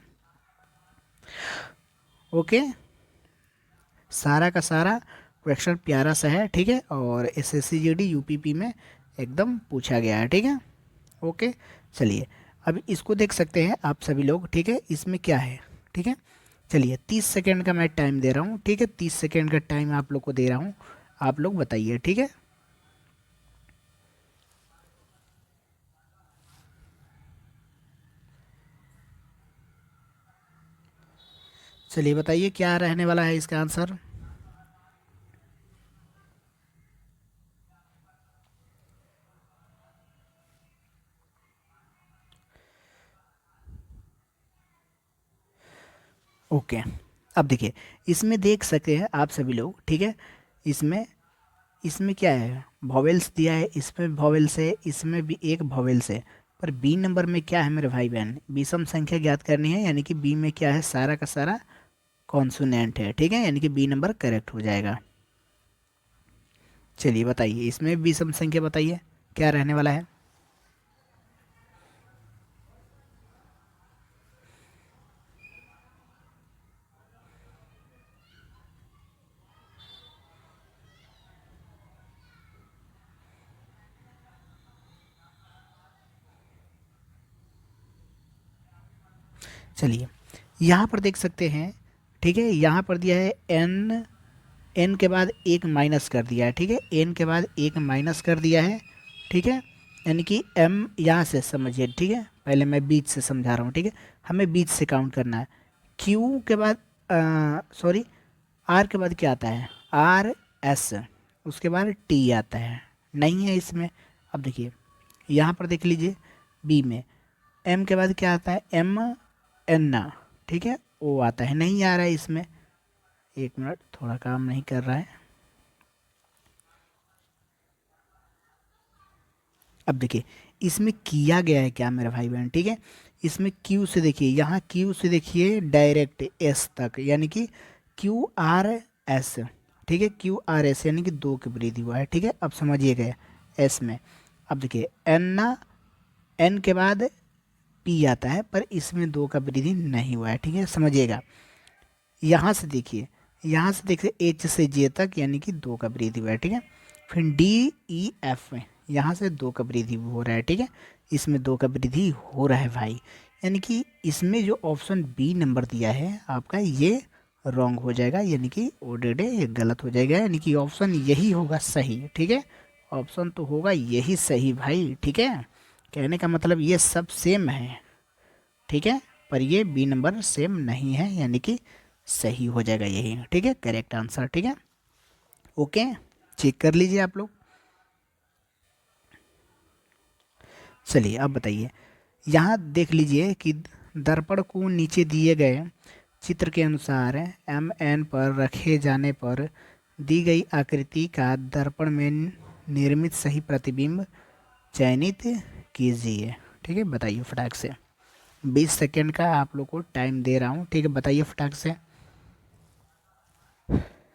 ओके। सारा का सारा क्वेश्चन प्यारा सा है, ठीक है, और एसएससी जीडी यूपीपी में एकदम पूछा गया है, ठीक है, ओके। चलिए अब इसको देख सकते हैं आप सभी लोग, ठीक है, इसमें क्या है, ठीक है। चलिए 30 सेकेंड का मैं टाइम दे रहा हूँ, ठीक है, 30 सेकेंड का टाइम आप लोग को दे रहा हूँ, आप लोग बताइए, ठीक है। चलिए बताइए क्या रहने वाला है इसका आंसर। ओके अब देखिए इसमें देख सकते हैं आप सभी लोग, ठीक है, इसमें इसमें क्या है, वॉवेल्स दिया है, इसमें वॉवेल्स है, इसमें भी एक वॉवेल्स है, पर बी नंबर में क्या है मेरे भाई बहन, विषम संख्या ज्ञात करनी है, यानी कि बी में क्या है, सारा का सारा कॉन्सोनेंट है, ठीक है, यानी कि बी नंबर करेक्ट हो जाएगा। चलिए बताइए इसमें विषम संख्या बताइए क्या रहने वाला है। चलिए यहाँ पर देख सकते हैं, ठीक है, यहाँ पर दिया है एन, एन के बाद एक माइनस कर दिया है, ठीक है, एन के बाद एक माइनस कर दिया है, ठीक है, यानी कि एम यहाँ से समझिए, ठीक है, पहले मैं बीच से समझा रहा हूँ, ठीक है, हमें बीच से काउंट करना है। क्यू के बाद सॉरी आर के बाद क्या आता है, आर एस, उसके बाद टी आता है, नहीं है इसमें। अब देखिए यहाँ पर देख लीजिए बी में एम के बाद क्या आता है, एम एन, ठीक है, ओ आता है, नहीं आ रहा है इसमें। एक मिनट, थोड़ा काम नहीं कर रहा है। अब देखिए इसमें किया गया है क्या मेरा भाई बहन, ठीक है, इसमें क्यू से देखिए, यहाँ क्यू से देखिए डायरेक्ट एस तक, यानी कि क्यू आर एस, ठीक है, क्यू आर एस यानी कि दो की वृद्धि हुआ है, ठीक है, अब समझिए गए एस में। अब देखिए एन ना, एन के बाद पी आता है, पर इसमें दो का वृद्धि नहीं हुआ है, ठीक है, समझिएगा। यहाँ से देखिए, यहाँ से देखिए एच से जे तक यानी कि दो का वृद्धि हुआ है, ठीक है, फिर डी ई एफ में यहाँ से दो का वृद्धि हो रहा है, ठीक है, इसमें दो का वृद्धि हो रहा है भाई, यानी कि इसमें जो ऑप्शन बी नंबर दिया है आपका ये रॉन्ग हो जाएगा, यानी कि ओडेडे ये गलत हो जाएगा, यानी कि ऑप्शन यही होगा सही, ठीक है, ऑप्शन तो होगा यही सही भाई, ठीक है, कहने का मतलब ये सब सेम है, ठीक है, पर ये बी नंबर सेम नहीं है, यानी कि सही हो जाएगा यही, ठीक है, करेक्ट आंसर, ठीक है, ओके, चेक कर लीजिए आप लोग। चलिए अब बताइए, यहाँ देख लीजिए कि दर्पण को नीचे दिए गए चित्र के अनुसार एम एन पर रखे जाने पर दी गई आकृति का दर्पण में निर्मित सही प्रतिबिंब चयनित कीजिए, ठीक है, बताइए फटाक से, 20 सेकेंड का आप लोग को टाइम दे रहा हूँ, ठीक है, बताइए फटाक से।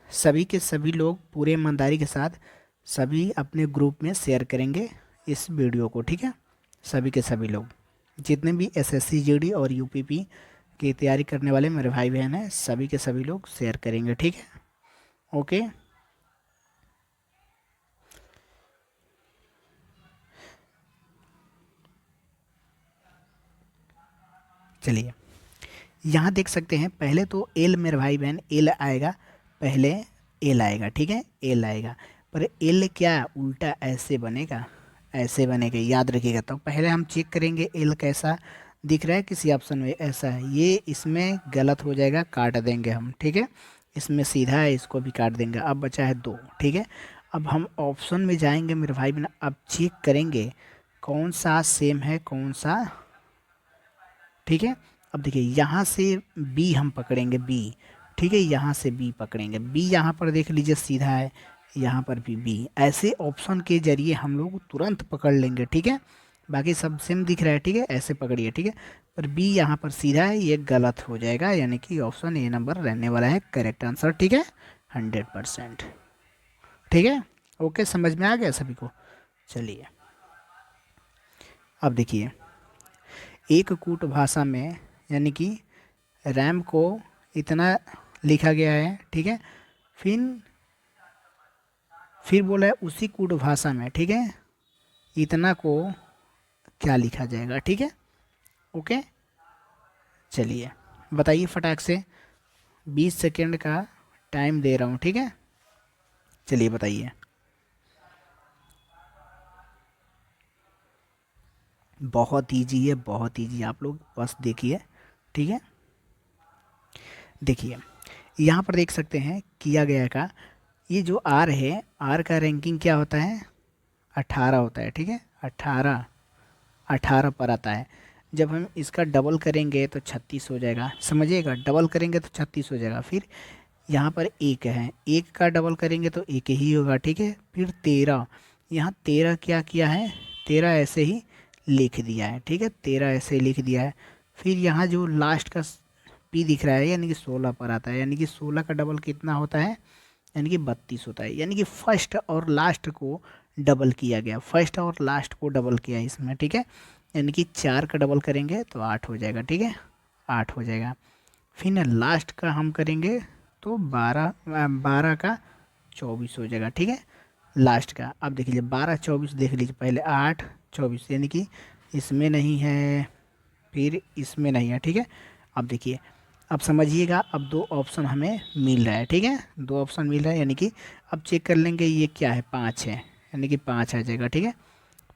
सभी के सभी लोग पूरे ईमानदारी के साथ सभी अपने ग्रुप में शेयर करेंगे इस वीडियो को, ठीक है, सभी के सभी लोग जितने भी एसएससी जीडी और यूपीपी की तैयारी करने वाले मेरे भाई बहन हैं, सभी के सभी लोग शेयर करेंगे, ठीक है, ओके। चलिए यहाँ देख सकते हैं, पहले तो एल मेरे भाई बहन एल आएगा, पहले एल आएगा, ठीक है, एल आएगा, पर एल क्या उल्टा ऐसे बनेगा, ऐसे बनेगा, याद रखिएगा। तो पहले हम चेक करेंगे एल कैसा दिख रहा है, किसी ऑप्शन में ऐसा है, ये इसमें गलत हो जाएगा, काट देंगे हम, ठीक है, इसमें सीधा है, इसको भी काट देंगे, अब बचा है दो, ठीक है, अब हम ऑप्शन में जाएंगे मेरे भाई बहन, अब चेक करेंगे कौन सा सेम है कौन सा, ठीक है, अब देखिए यहाँ से बी हम पकड़ेंगे, बी, ठीक है, यहाँ से बी पकड़ेंगे, बी यहाँ पर देख लीजिए सीधा है, यहाँ पर भी बी, ऐसे ऑप्शन के जरिए हम लोग तुरंत पकड़ लेंगे, ठीक है, बाकी सब सेम दिख रहा है, ठीक है, ऐसे पकड़िए, ठीक है, पर बी यहाँ पर सीधा है, ये गलत हो जाएगा, यानी कि ऑप्शन ए नंबर रहने वाला है करेक्ट आंसर, ठीक है, 100%, ठीक है, ओके, समझ में आ गया सभी को। चलिए अब देखिए, एक कूट भाषा में यानी कि रैम को इतना लिखा गया है, ठीक है, फिर बोला है उसी कूट भाषा में, ठीक है, इतना को क्या लिखा जाएगा, ठीक है, ओके। चलिए बताइए फटाक से, 20 सेकेंड का टाइम दे रहा हूँ, ठीक है, चलिए बताइए। बहुत ईजी है, बहुत ईजी, आप लोग बस देखिए, ठीक है, देखिए यहाँ पर देख सकते हैं किया गया का, ये जो आर है, आर का रैंकिंग क्या होता है, 18 होता है, ठीक है, 18, 18 पर आता है, जब हम इसका डबल करेंगे तो 36 हो जाएगा, समझिएगा, डबल करेंगे तो 36 हो जाएगा, फिर यहाँ पर एक है, एक का डबल करेंगे तो एक ही होगा, ठीक है, फिर 13, यहाँ 13 क्या किया है, 13 ऐसे ही लिख दिया है, ठीक है, 13 ऐसे ही लिख दिया है, फिर यहाँ जो लास्ट का पी दिख रहा है यानी कि 16 पर आता है, यानी कि 16 का डबल कितना होता है, यानी कि 32 होता है, यानी कि फर्स्ट और लास्ट को डबल किया गया, फर्स्ट और लास्ट को डबल किया इसमें, ठीक है, यानी कि 4 का डबल करेंगे तो 8 हो जाएगा, ठीक है, 8 हो जाएगा, फिर लास्ट का हम करेंगे तो 12, 12 का 24 हो जाएगा, ठीक है, लास्ट का। अब देख लीजिए 12 24 देख लीजिए, पहले 8 24 यानी कि इसमें नहीं है, फिर इसमें नहीं है, ठीक है, अब देखिए, अब समझिएगा, अब दो ऑप्शन हमें मिल रहा है, ठीक है, दो ऑप्शन मिल रहा है, यानी कि अब चेक कर लेंगे ये क्या है, 5 है, यानी कि 5 आ जाएगा, ठीक है,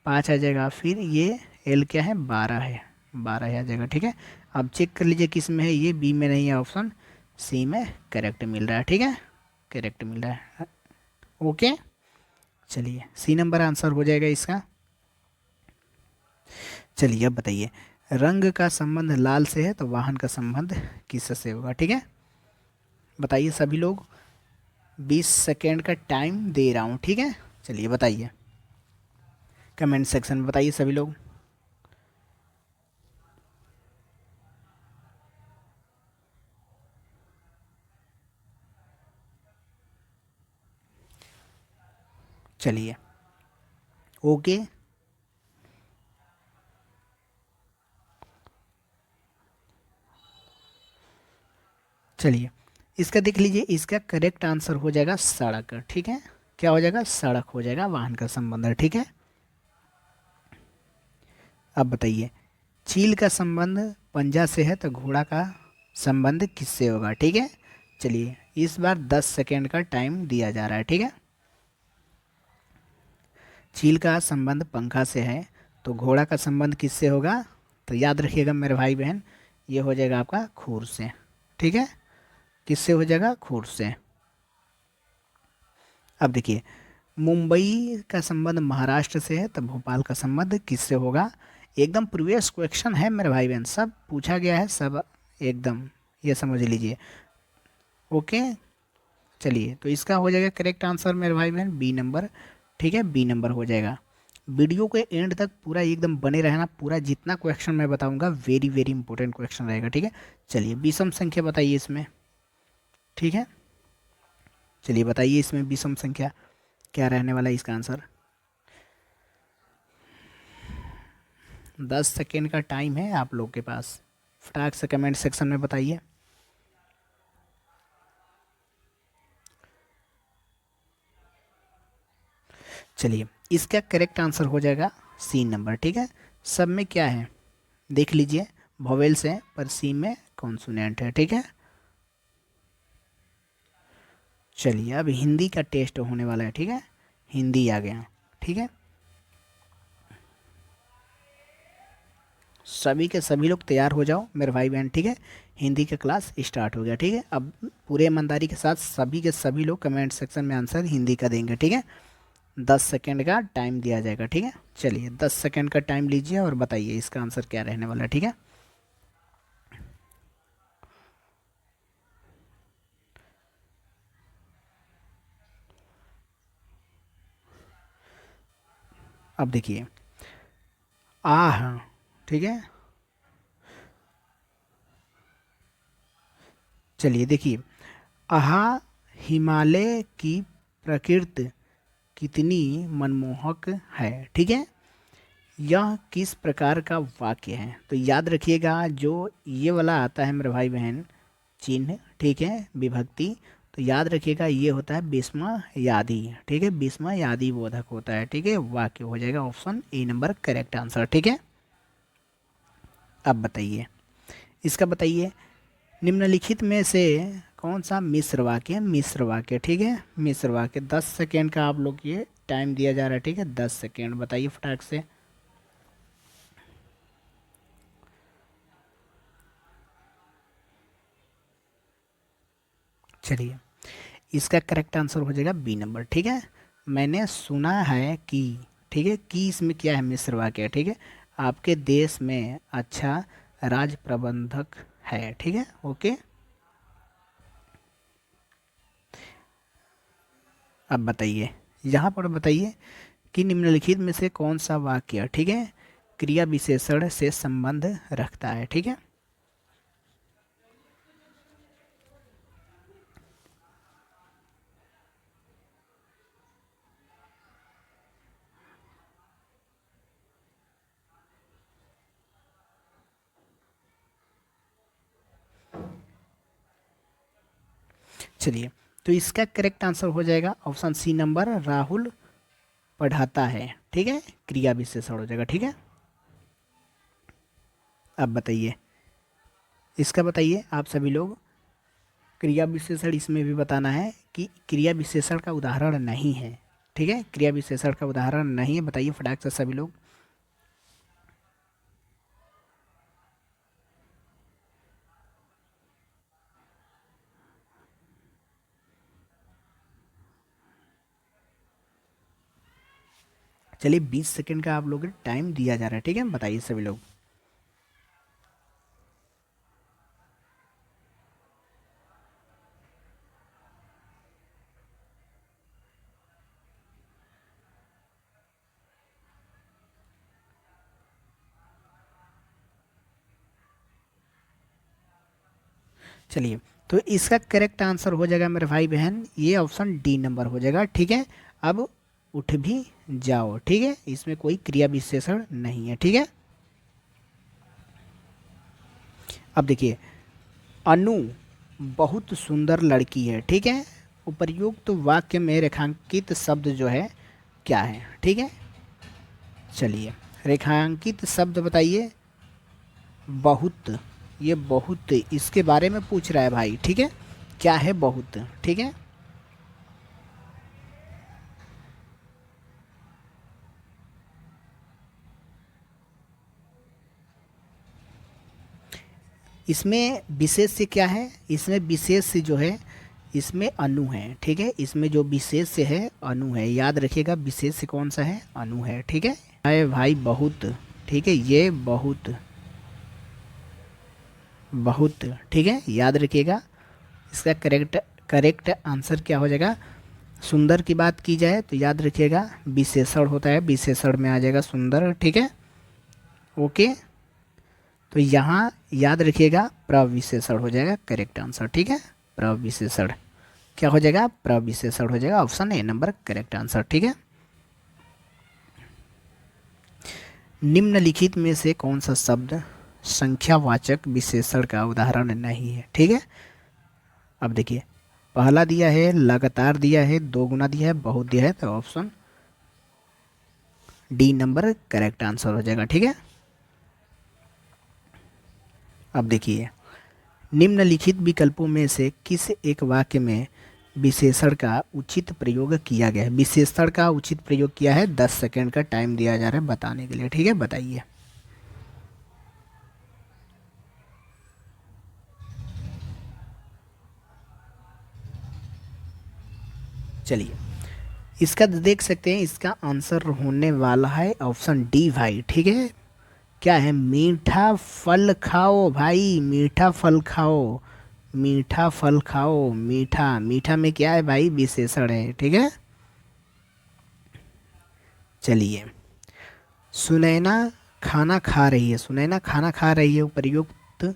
5 आ जाएगा। फिर ये एल क्या है, 12 है, 12 आ जाएगा, ठीक है। अब चेक कर लीजिए किस में है, ये बी में नहीं है, ऑप्शन सी में करेक्ट मिल रहा है, ठीक है, करेक्ट मिल रहा है। ओके, चलिए सी नंबर आंसर हो जाएगा इसका। चलिए अब बताइए, रंग का संबंध लाल से है तो वाहन का संबंध किससे होगा, ठीक है, बताइए सभी लोग, 20 सेकेंड का टाइम दे रहा हूँ, ठीक है, चलिए बताइए, कमेंट सेक्शन में बताइए सभी लोग। चलिए ओके, चलिए इसका देख लीजिए, इसका करेक्ट आंसर हो जाएगा सड़क, ठीक है, क्या हो जाएगा, सड़क हो जाएगा, वाहन का संबंध है, ठीक है। अब बताइए, चील का संबंध पंजा से है तो घोड़ा का संबंध किससे होगा, ठीक है, चलिए इस बार 10 सेकेंड का टाइम दिया जा रहा है, ठीक है। चील का संबंध पंखा से है तो घोड़ा का संबंध किससे होगा, तो याद रखिएगा मेरे भाई बहन, ये हो जाएगा आपका खुर से, ठीक है, किससे हो जाएगा, खुर से। अब देखिए, मुंबई का संबंध महाराष्ट्र से है तो भोपाल का संबंध किससे होगा, एकदम प्रीवियस क्वेश्चन है मेरे भाई बहन, सब पूछा गया है सब, एकदम ये समझ लीजिए। ओके, चलिए तो इसका हो जाएगा करेक्ट आंसर मेरे भाई बहन बी नंबर, ठीक है, बी नंबर हो जाएगा। वीडियो के एंड तक पूरा एकदम बने रहना, पूरा जितना क्वेश्चन मैं बताऊंगा वेरी वेरी इंपॉर्टेंट क्वेश्चन रहेगा, ठीक है। चलिए विषम संख्या बताइए इसमें, ठीक है, चलिए बताइए इसमें विषम संख्या क्या रहने वाला है इसका आंसर। 10 सेकेंड का टाइम है आप लोग के पास, फटाक से कमेंट सेक्शन में बताइए। चलिए इसका करेक्ट आंसर हो जाएगा सी नंबर, ठीक है। सब में क्या है देख लीजिए, वोवेल्स है पर सी में कॉन्सोनेंट है, ठीक है। चलिए अब हिंदी का टेस्ट होने वाला है, ठीक है, हिंदी आ गया, ठीक है। सभी के सभी लोग तैयार हो जाओ मेरे भाई बहन, ठीक है, हिंदी का क्लास स्टार्ट हो गया, ठीक है। अब पूरे ईमानदारी के साथ सभी के सभी लोग कमेंट सेक्शन में आंसर हिंदी का देंगे, ठीक है। 10 सेकेंड का टाइम दिया जाएगा, ठीक है। चलिए 10 सेकेंड का टाइम लीजिए और बताइए इसका आंसर क्या रहने वाला है, ठीक है। अब देखिए, आह, ठीक है, चलिए देखिए, आहा, हिमालय की प्रकृति कितनी मनमोहक है, ठीक है, यह किस प्रकार का वाक्य है, तो याद रखिएगा जो ये वाला आता है मेरे भाई बहन चिन्ह, ठीक है, विभक्ति, तो याद रखिएगा ये होता है विस्मयादि, ठीक है, विस्मयादि बोधक होता है, ठीक है, वाक्य हो जाएगा option A number correct answer, ठीक है। अब बताइए इसका, बताइए निम्नलिखित में से कौन सा मिश्र वाक्य है, मिश्र वाक्य, ठीक है, मिश्र वाक्य, 10 सेकेंड का आप लोग ये टाइम दिया जा रहा है, ठीक है, 10 सेकेंड बताइए फटाक से। चलिए इसका करेक्ट आंसर हो जाएगा बी नंबर, ठीक है। मैंने सुना है कि, ठीक है, कि इसमें क्या है, मिश्र वाक्य, ठीक है, आपके देश में अच्छा राज प्रबंधक है, ठीक है, ओके। अब बताइए, यहाँ पर बताइए कि निम्नलिखित में से कौन सा वाक्य, ठीक है, क्रिया विशेषण से संबंध रखता है, ठीक है। चलिए तो इसका करेक्ट आंसर हो जाएगा ऑप्शन सी नंबर, राहुल पढ़ाता है, ठीक है, क्रिया विशेषण हो जाएगा, ठीक है। अब बताइए इसका बताइए आप सभी लोग। क्रिया विशेषण इसमें भी बताना है कि क्रिया विशेषण का उदाहरण नहीं है। ठीक है, क्रिया विशेषण का उदाहरण नहीं है, बताइए फटाक से सभी लोग। चलिए 20 सेकंड का आप लोग टाइम दिया जा रहा है, ठीक है, बताइए सभी लोग। चलिए, तो इसका करेक्ट आंसर हो जाएगा मेरे भाई बहन, ये ऑप्शन डी नंबर हो जाएगा। ठीक है, अब उठ भी जाओ। ठीक है, इसमें कोई क्रिया विशेषण नहीं है। ठीक है, अब देखिए, अनु बहुत सुंदर लड़की है। ठीक है, उपर्युक्त वाक्य में रेखांकित शब्द जो है क्या है? ठीक है, चलिए रेखांकित शब्द बताइए। बहुत, ये बहुत इसके बारे में पूछ रहा है भाई। ठीक है, क्या है बहुत? ठीक है, इसमें विशेष से क्या है? इसमें विशेष से जो है, इसमें अनु है। ठीक है, इसमें जो विशेष से है अनु है, याद रखिएगा विशेष से कौन सा है? अनु है। ठीक है भाई बहुत। ठीक है, ये बहुत, बहुत। ठीक है, याद रखिएगा। इसका करेक्ट करेक्ट आंसर क्या हो जाएगा? सुंदर की बात की जाए तो याद रखिएगा विशेषण होता है, विशेषण में आ जाएगा सुंदर। ठीक है, ओके, तो यहाँ याद रखिएगा प्रविशेषण हो जाएगा करेक्ट आंसर। ठीक है, प्रविशेषण क्या हो जाएगा? प्रविशेषण हो जाएगा, option A number correct answer. ठीक है, निम्नलिखित में से कौन सा शब्द संख्यावाचक विशेषण का उदाहरण नहीं है? ठीक है, अब देखिए, पहला दिया है लगातार, दिया है दो गुना, दिया है बहुत, दिया है, तो option D number correct answer हो जाएगा। ठीक है, अब देखिए, निम्नलिखित विकल्पों में से किस एक वाक्य में विशेषण का उचित प्रयोग किया गया है? विशेषण का उचित प्रयोग किया है, 10 सेकंड का टाइम दिया जा रहा है बताने के लिए। ठीक है, बताइए। चलिए, इसका देख सकते हैं, इसका आंसर होने वाला है ऑप्शन डी भाई। ठीक है, क्या है? मीठा फल खाओ भाई, मीठा फल खाओ, मीठा फल खाओ। मीठा, मीठा में क्या है भाई? विशेषण है। ठीक है, चलिए, सुनैना खाना खा रही है, सुनैना खाना खा रही है, उपयुक्त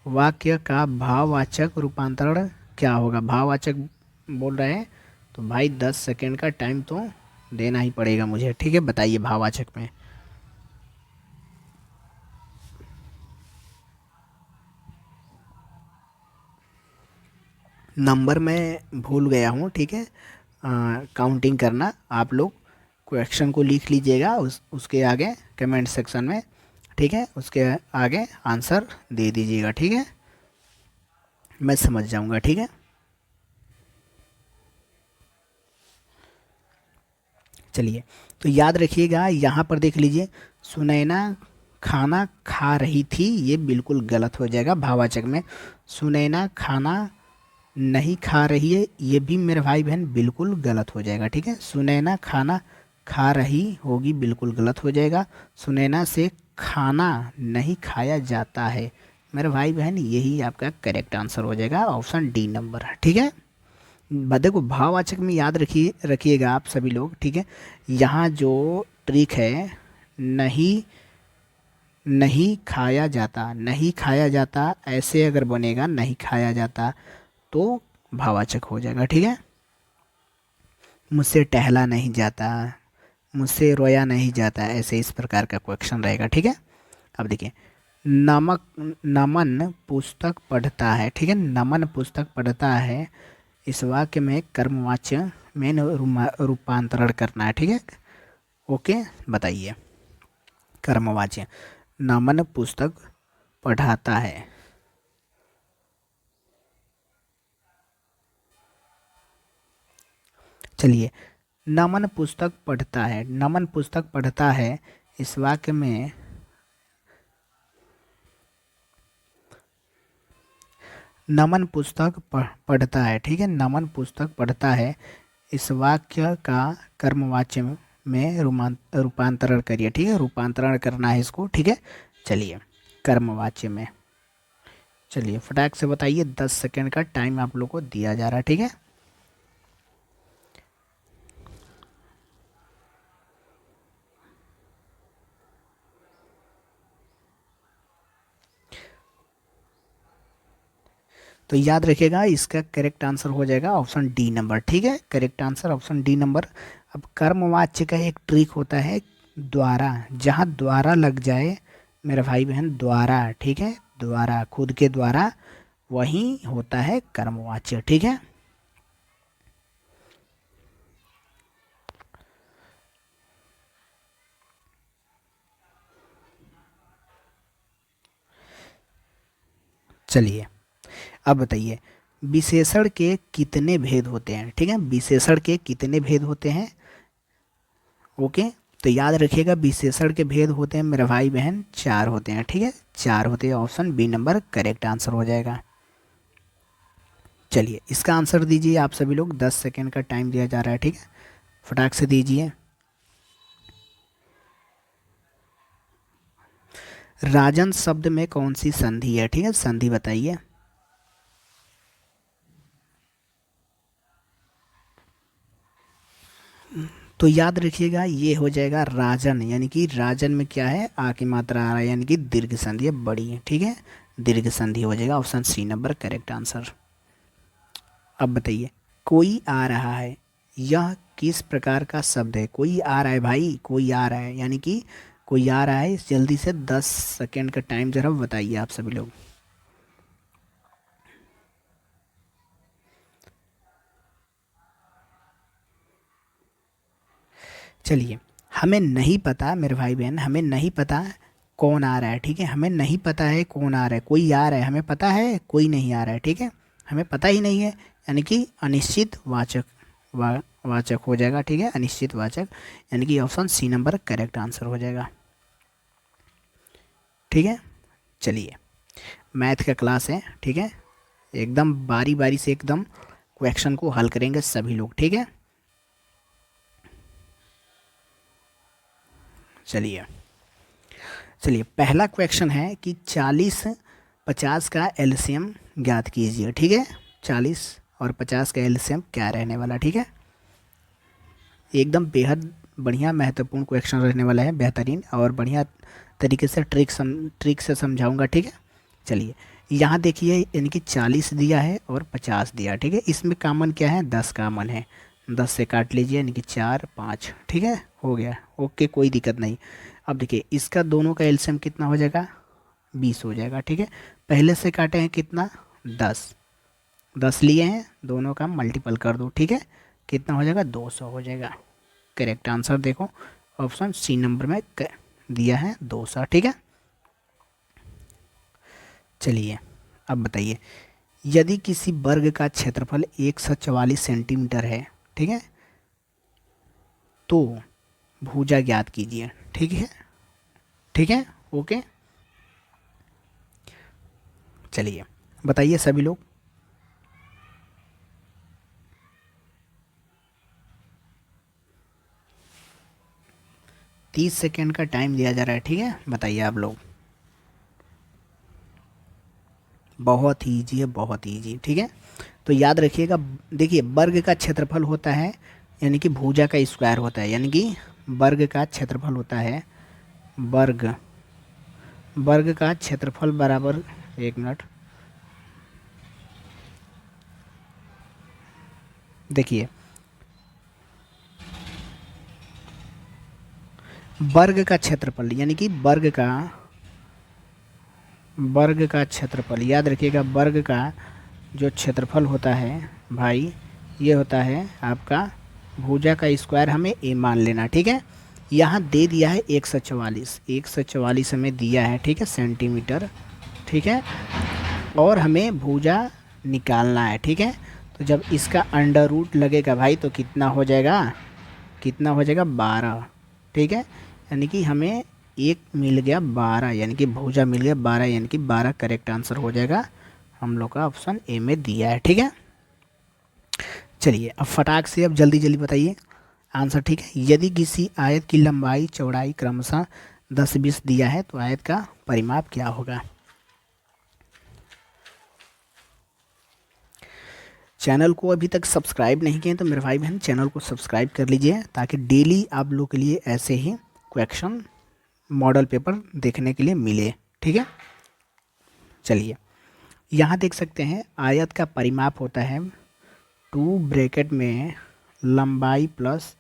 वाक्य का भाववाचक रूपांतरण क्या होगा? भाववाचक बोल रहे हैं तो भाई 10 सेकंड का टाइम तो देना ही पड़ेगा मुझे। ठीक है, बताइए भाववाचक में। नंबर मैं भूल गया हूँ। ठीक है, काउंटिंग करना आप लोग क्वेश्चन को लिख लीजिएगा, उसके आगे कमेंट सेक्शन में। ठीक है, उसके आगे आंसर दे दीजिएगा। ठीक है, मैं समझ जाऊंगा। ठीक है, चलिए, तो याद रखिएगा, यहाँ पर देख लीजिए, सुनैना खाना खा रही थी, ये बिल्कुल गलत हो जाएगा भाववाचक में। सुनैना खाना नहीं खा रही है, ये भी मेरे भाई बहन बिल्कुल गलत हो जाएगा। ठीक है, सुनैना खाना खा रही होगी, बिल्कुल गलत हो जाएगा। सुनैना से खाना नहीं खाया जाता है, मेरे भाई बहन यही आपका करेक्ट आंसर हो जाएगा, ऑप्शन डी नंबर। ठीक है, देखो भाववाचक में याद रखिएगा आप सभी लोग। ठीक है, यहाँ जो ट्रिक है, नहीं नहीं खाया जाता, नहीं खाया जाता, ऐसे अगर बनेगा नहीं खाया जाता तो भाववाचक हो जाएगा। ठीक है, मुझसे टहला नहीं जाता, मुझसे रोया नहीं जाता, ऐसे इस प्रकार का क्वेश्चन रहेगा। ठीक है, अब देखिए, नमक नमन पुस्तक पढ़ता है। ठीक है, नमन पुस्तक पढ़ता है, इस वाक्य में कर्मवाच्य में रूपांतरण करना है। ठीक है, ओके, बताइए कर्मवाच्य। नमन पुस्तक पढ़ाता है, चलिए, नमन पुस्तक पढ़ता है, नमन पुस्तक पढ़ता है, इस वाक्य में नमन पुस्तक पढ़ता है, ठीक है, नमन पुस्तक पढ़ता है, इस वाक्य का कर्मवाच्य में रूपांतरण करिए, ठीक है, रूपांतरण करना है इसको, ठीक है। चलिए, कर्मवाच्य में, चलिए फटाक से बताइए, 10 सेकेंड का टाइम आप लोग को दिया जा रहा है, ठीक है। तो याद रखिएगा, इसका करेक्ट आंसर हो जाएगा ऑप्शन डी नंबर, ठीक है, correct answer option D number. अब कर्मवाच्य का एक ट्रिक होता है द्वारा, जहाँ द्वारा लग जाए मेरे भाई बहन, द्वारा, ठीक है, द्वारा, खुद के द्वारा, वही होता है कर्मवाच्य, ठीक है। चलिए, अब बताइए, विशेषण के कितने भेद होते हैं, ठीक है, विशेषण के कितने भेद होते हैं। ओके, तो याद रखिएगा, विशेषण के भेद होते हैं मेरे भाई बहन 4 होते हैं, ठीक है, 4 होते हैं, option B number correct answer हो जाएगा। चलिए, इसका आंसर दीजिए आप सभी लोग, 10 सेकेंड का टाइम दिया जा रहा है, ठीक है, फटाक से दीजिए। राजन शब्द में कौन सी संधि है, ठीक है, संधि बताइए। तो याद रखिएगा, ये हो जाएगा राजन, यानी कि राजन में क्या है, आ की मात्रा आ रहा है, यानी कि दीर्घ संधि है, बड़ी है, ठीक है, दीर्घ संधि हो जाएगा, option C number correct answer. अब बताइए, कोई आ रहा है, यह किस प्रकार का शब्द है। कोई आ रहा है भाई, कोई आ रहा है, यानी कि कोई आ रहा है, जल्दी से 10 सेकेंड का टाइम जरा बताइए आप सभी लोग। चलिए, हमें नहीं पता मेरे भाई बहन, हमें नहीं पता कौन आ रहा है, ठीक है, हमें नहीं पता है कौन आ रहा है, कोई आ रहा है, हमें पता है कोई नहीं आ रहा है, ठीक है, हमें पता ही नहीं है, यानी कि अनिश्चित वाचक, वाचक हो जाएगा, ठीक है, अनिश्चित वाचक, यानी कि option C number correct answer हो जाएगा, ठीक है। चलिए, मैथ का क्लास है, ठीक है, एकदम बारी बारी से एकदम क्वेश्चन को हल करेंगे सभी लोग, ठीक है। चलिए, चलिए पहला क्वेश्चन है कि 40-50 का एलसीएम ज्ञात कीजिए, ठीक है, 40 और 50 का एलसीएम क्या रहने वाला, ठीक है, एकदम बेहद बढ़िया महत्वपूर्ण क्वेश्चन रहने वाला है, बेहतरीन और बढ़िया तरीके से ट्रिक से समझाऊंगा, ठीक है। चलिए, यहाँ देखिए, यानी कि 40 दिया है और 50 दिया, ठीक है, इसमें कॉमन क्या है, 10 कॉमन है, 10 से काट लीजिए, यानी कि 4 5, ठीक है, हो गया, ओके, कोई दिक्कत नहीं। अब देखिए, इसका दोनों का एलसीएम कितना हो जाएगा, 20 हो जाएगा, ठीक है, पहले से काटे हैं कितना, 10, 10 लिए हैं, दोनों का मल्टीपल कर दो, ठीक है, कितना हो जाएगा, 200 हो जाएगा, करेक्ट आंसर देखो ऑप्शन सी नंबर में दिया है 200, ठीक है। चलिए, अब बताइए, यदि किसी वर्ग का क्षेत्रफल 144 सेंटीमीटर है, ठीक है, तो भुजा ज्ञात कीजिए, ठीक है, ठीक है, ओके। चलिए, बताइए सभी लोग। 30 सेकेंड का टाइम दिया जा रहा है, ठीक है, बताइए आप लोग। बहुत ही ईजी है, बहुत ईजी, ठीक है। तो याद रखिएगा, देखिए, वर्ग का क्षेत्रफल होता है, यानी कि भुजा का स्क्वायर होता है, यानी कि वर्ग का क्षेत्रफल होता है, वर्ग, वर्ग का क्षेत्रफल बराबर, एक मिनट, देखिए, वर्ग का क्षेत्रफल, यानी कि वर्ग का क्षेत्रफल, याद रखिएगा, वर्ग का जो क्षेत्रफल होता है भाई, ये होता है आपका भुजा का स्क्वायर, हमें ए मान लेना, ठीक है। यहाँ दे दिया है 144, 144 हमें दिया है, ठीक है, सेंटीमीटर, ठीक है, और हमें भुजा निकालना है, ठीक है। तो तो जब इसका अंडर रूट लगेगा भाई तो कितना हो जाएगा, कितना हो जाएगा 12। ठीक है, यानी कि हमें एक मिल गया 12, यानी कि भुजा मिल गया 12, यानी कि 12 करेक्ट आंसर हो जाएगा हम लोग का ऑप्शन ए में दिया है। ठीक है, चलिए अब फटाक से अब जल्दी जल्दी बताइए आंसर। ठीक है, यदि किसी आयत की लंबाई चौड़ाई क्रमशः 10 20 दिया है तो आयत का परिमाप क्या होगा। चैनल को अभी तक सब्सक्राइब नहीं किए तो मेरे भाई बहन चैनल को सब्सक्राइब कर लीजिए, ताकि डेली आप लोग के लिए ऐसे ही क्वेश्चन मॉडल पेपर देखने के लिए मिले। ठीक है, चलिए यहाँ देख सकते हैं आयत का परिमाप होता है 2 ब्रैकेट में लंबाई प्लस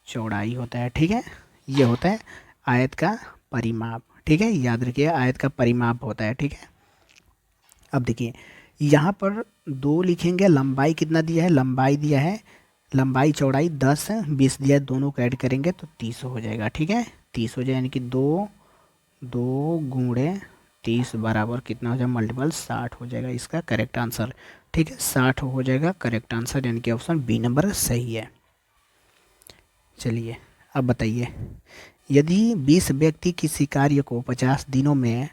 चौड़ाई होता है। ठीक है, ये होता है आयत का परिमाप। ठीक है, याद रखिए आयत का परिमाप होता है। ठीक है, अब देखिए यहाँ पर 2 लिखेंगे, लंबाई कितना दिया है, लंबाई दिया है, लंबाई चौड़ाई 10 20 दिया है, दोनों को ऐड करेंगे तो 30 हो जाएगा। ठीक है, 30 हो जाए, यानी कि 2 2 गुणे 30 बराबर कितना हो जाएगा, मल्टीपल 60 हो जाएगा इसका करेक्ट आंसर। ठीक है, 60 हो जाएगा करेक्ट आंसर, यानी कि ऑप्शन बी नंबर सही है। चलिए अब बताइए, यदि 20 व्यक्ति किसी कार्य को 50 दिनों में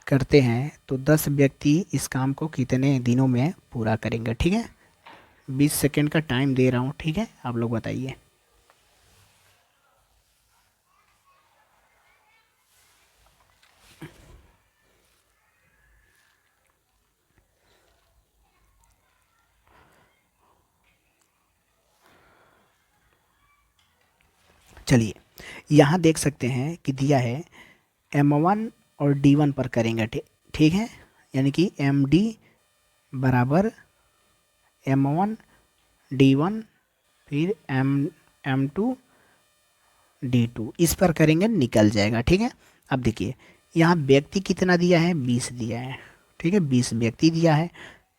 करते हैं तो 10 व्यक्ति इस काम को कितने दिनों में पूरा करेंगे। ठीक है, 20 सेकेंड का टाइम दे रहा हूँ। ठीक है, आप लोग बताइए। चलिए यहाँ देख सकते हैं कि दिया है M1 और D1 पर करेंगे। ठीक है, यानी कि MD बराबर M1 D1 फिर M2 D2 इस पर करेंगे, निकल जाएगा। ठीक है, अब देखिए यहाँ व्यक्ति कितना दिया है, 20 दिया है। ठीक है, 20 व्यक्ति दिया है,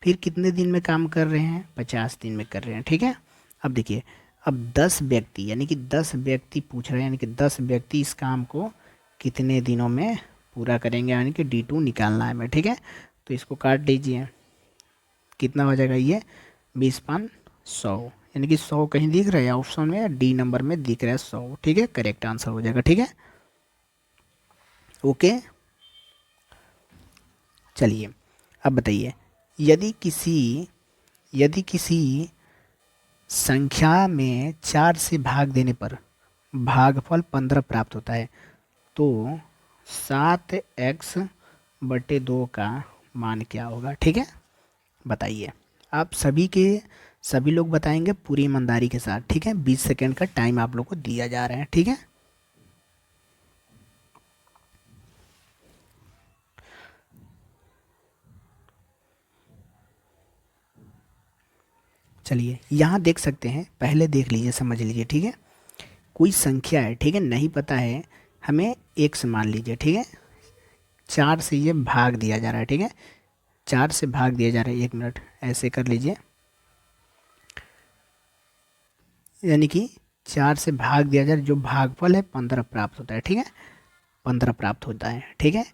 फिर कितने दिन में काम कर रहे हैं, 50 दिन में कर रहे हैं। ठीक है, अब देखिए अब 10 व्यक्ति यानी कि 10 व्यक्ति पूछ रहे हैं, यानी कि 10 व्यक्ति इस काम को कितने दिनों में पूरा करेंगे, यानी कि D2 निकालना है हमें। ठीक है, तो इसको काट दीजिए, कितना हो जाएगा ये 20 5 100, यानी कि 100 कहीं दिख रहा है ऑप्शन में, या डी नंबर में दिख रहा है 100। ठीक है, करेक्ट आंसर हो जाएगा। ठीक है, ओके। चलिए अब बताइए, यदि किसी संख्या में 4 से भाग देने पर भागफल 15 प्राप्त होता है तो 7x/2 का मान क्या होगा। ठीक है, बताइए आप सभी लोग बताएंगे पूरी ईमानदारी के साथ। ठीक है, 20 सेकेंड का टाइम आप लोग को दिया जा रहा है। ठीक है, चलिए यहाँ देख सकते हैं, पहले देख लीजिए समझ लीजिए। ठीक है, कोई संख्या है, ठीक है, नहीं पता है हमें, x मान लीजिए। ठीक है, 4 से ये भाग दिया जा रहा है। ठीक है, 4 से भाग दिया जा रहा है, 1 मिनट ऐसे कर लीजिए, यानी कि 4 से भाग दिया जा रहा है, जो भागफल है 15 प्राप्त होता है। ठीक है, 15 प्राप्त होता है। ठीक है,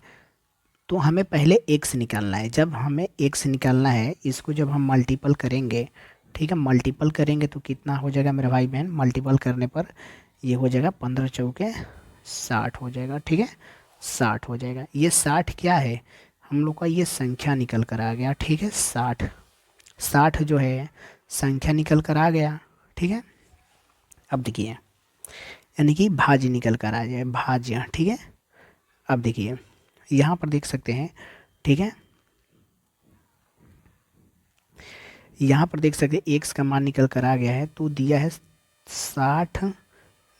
तो हमें पहले x निकालना है। जब हमें x निकालना है, इसको जब हम मल्टीपल करेंगे, ठीक है, मल्टीपल करेंगे तो कितना हो जाएगा मेरे भाई बहन, मल्टीपल करने पर ये हो जाएगा 15 चौके 60 हो जाएगा। ठीक है, 60 हो जाएगा। ये 60 क्या है, हम लोग का ये संख्या निकल कर आ गया। ठीक है, 60 जो है संख्या निकल कर आ गया। ठीक है, अब देखिए यानी कि भाज्य निकल कर आ जाए, भाज्य। ठीक है, अब देखिए यहाँ पर देख सकते हैं। ठीक है, यहाँ पर देख सकते हैं एक्स का मान निकल कर आ गया है, तो दिया है 60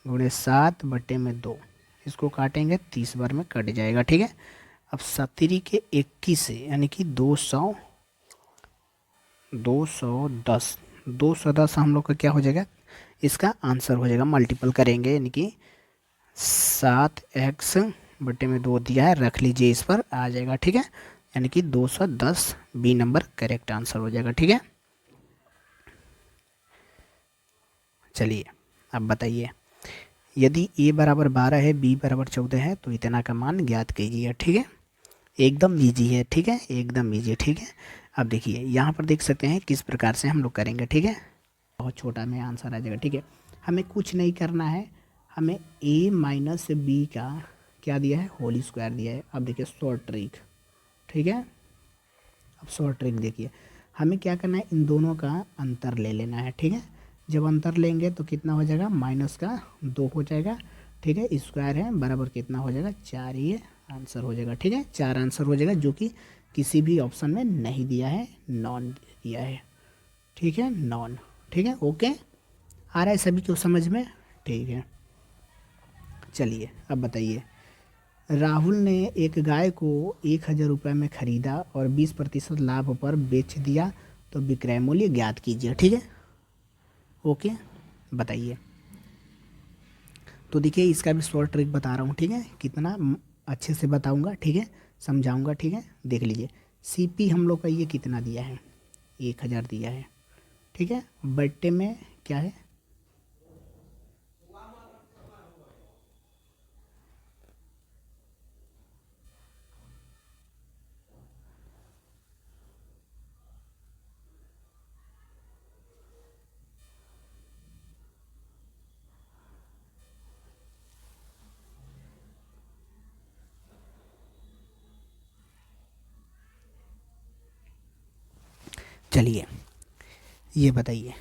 × 7/2, इसको काटेंगे 30 बार में कट जाएगा। ठीक है, अब 70 के 21 से यानी कि 210 हम लोग का क्या हो जाएगा, इसका आंसर हो जाएगा। मल्टीपल करेंगे यानी कि 7x/2 दिया है, रख लीजिए, इस पर आ जाएगा। ठीक है, यानी कि 210 बी नंबर करेक्ट आंसर हो जाएगा। ठीक है, चलिए अब बताइए, यदि a बराबर 12 है, b बराबर 14 है तो इतना का मान ज्ञात कीजिए। ठीक है, एकदम ईजी है। ठीक है, एकदम ईजी। ठीक है, अब देखिए यहाँ पर देख सकते हैं किस प्रकार से हम लोग करेंगे, ठीक है। बहुत छोटा में आंसर आ जाएगा, ठीक है। हमें कुछ नहीं करना है, हमें a माइनस बी का क्या दिया है, होल स्क्वायर दिया है। अब देखिए शॉर्ट ट्रिक, ठीक है। अब शॉर्ट ट्रिक देखिए, हमें क्या करना है, इन दोनों का अंतर ले लेना है, ठीक है। जब अंतर लेंगे तो कितना हो जाएगा, माइनस का 2 हो जाएगा, ठीक है। स्क्वायर है बराबर कितना हो जाएगा, 4, ये आंसर हो जाएगा, ठीक है। 4 आंसर हो जाएगा, जो कि किसी भी ऑप्शन में नहीं दिया है, नॉन दिया है, ठीक है, नॉन, ठीक है। ओके, आ रहा है सभी को समझ में, ठीक है। चलिए अब बताइए, राहुल ने एक गाय को 1,000 रुपये में ख़रीदा और 20% लाभ पर बेच दिया, तो विक्रय मूल्य ज्ञात कीजिए, ठीक है। ओके, बताइए। तो देखिए इसका भी शॉर्ट ट्रिक बता रहा हूँ, ठीक है। कितना अच्छे से बताऊँगा, ठीक है, समझाऊँगा, ठीक है। देख लीजिए, सीपी हम लोग का ये कितना दिया है, 1,000 दिया है, ठीक है। बट्टे में क्या है, चलिए ये बताइए,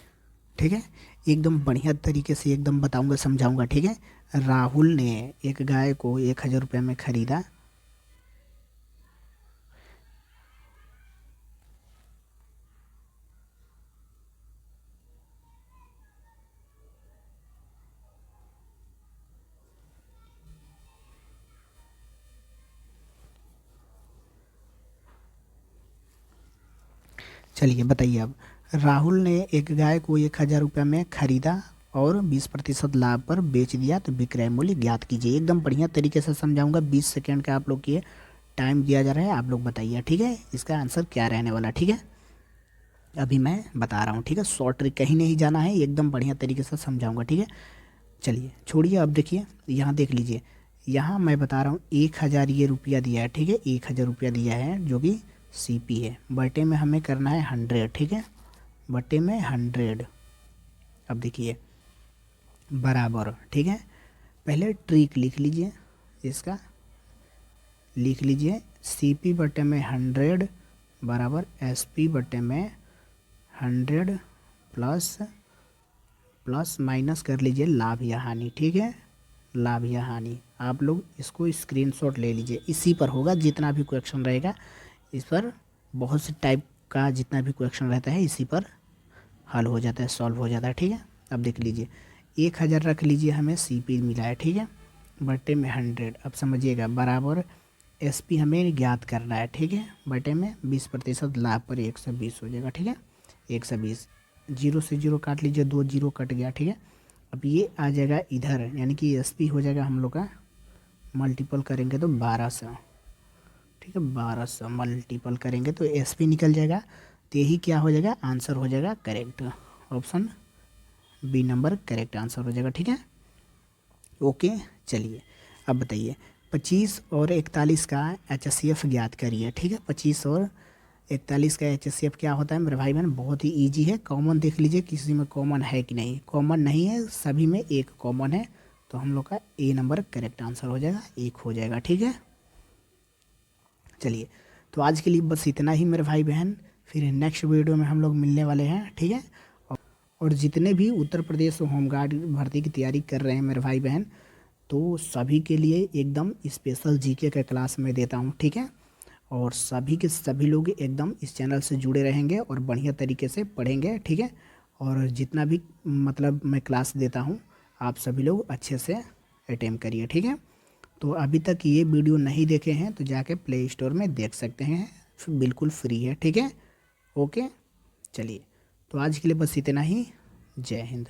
ठीक है। एकदम बढ़िया तरीके से एकदम बताऊंगा, समझाऊंगा, ठीक है। राहुल ने एक गाय को 1,000 रुपये में ख़रीदा, चलिए बताइए अब, राहुल ने एक गाय को 1,000 रुपये में ख़रीदा और 20% लाभ पर बेच दिया, तो विक्रय मूल्य ज्ञात कीजिए। एकदम बढ़िया तरीके से समझाऊंगा, 20 सेकेंड का आप लोग के टाइम दिया जा रहा है, आप लोग बताइए, ठीक है, इसका आंसर क्या रहने वाला, ठीक है। अभी मैं बता रहा हूँ, ठीक है। शॉर्ट ट्रिक कहीं नहीं जाना है, एकदम बढ़िया तरीके से समझाऊंगा, ठीक है। चलिए छोड़िए, अब देखिए यहाँ देख लीजिए, यहाँ मैं बता रहा हूँ 1,000 ये रुपया दिया है, ठीक है। 1,000 रुपया दिया है जो कि सीपी है, बटे में हमें करना है 100, ठीक है, बटे में 100। अब देखिए बराबर, ठीक है। पहले ट्रिक लिख लीजिए, इसका लिख लीजिए, सीपी बटे में 100 बराबर एसपी बटे में 100 प्लस प्लस माइनस कर लीजिए लाभ या हानि, ठीक है। लाभ या हानि आप लोग इसको स्क्रीनशॉट ले लीजिए, इसी पर होगा जितना भी क्वेश्चन रहेगा, इस पर बहुत से टाइप का जितना भी क्वेश्चन रहता है इसी पर हल हो जाता है, सॉल्व हो जाता है, ठीक है। अब देख लीजिए 1,000 रख लीजिए, हमें सीपी मिला है, ठीक है, बटे में 100। अब समझिएगा बराबर एसपी हमें ज्ञात करना है, ठीक है, बटे में 20% लाभ पर 120 हो जाएगा, ठीक है। 120, जीरो से जीरो काट लीजिए, 2 जीरो कट गया, ठीक है। अब ये आ जाएगा इधर, यानी कि एसपी हो जाएगा हम लोग का, मल्टीपल करेंगे तो 1200, ठीक है। 1200 मल्टीपल करेंगे तो एसपी निकल जाएगा, तो यही क्या हो जाएगा, आंसर हो जाएगा correct, option B number correct answer हो जाएगा, ठीक है। ओके, चलिए अब बताइए, 25 और 41 का HCF ज्ञात करिए, ठीक है। 25 और 41 का HCF क्या होता है मेरे भाई बहन, बहुत ही इजी है। कॉमन देख लीजिए किसी में कॉमन है कि नहीं, कॉमन नहीं है, सभी में एक कॉमन है, तो हम लोग का ए नंबर करेक्ट आंसर हो जाएगा, 1 हो जाएगा, ठीक है। चलिए तो आज के लिए बस इतना ही मेरे भाई बहन, फिर नेक्स्ट वीडियो में हम लोग मिलने वाले हैं, ठीक है। और जितने भी उत्तर प्रदेश होमगार्ड भर्ती की तैयारी कर रहे हैं मेरे भाई बहन, तो सभी के लिए एकदम स्पेशल जीके का क्लास मैं देता हूँ, ठीक है। और सभी के सभी लोग एकदम इस चैनल से जुड़े रहेंगे और बढ़िया तरीके से पढ़ेंगे, ठीक है। और जितना भी मतलब मैं क्लास देता हूँ, आप सभी लोग अच्छे से अटेम्प्ट करिए, ठीक है। तो अभी तक ये वीडियो नहीं देखे हैं तो जाके प्ले स्टोर में देख सकते हैं, बिल्कुल फ्री है, ठीक है। ओके, चलिए तो आज के लिए बस इतना ही, जय हिंद।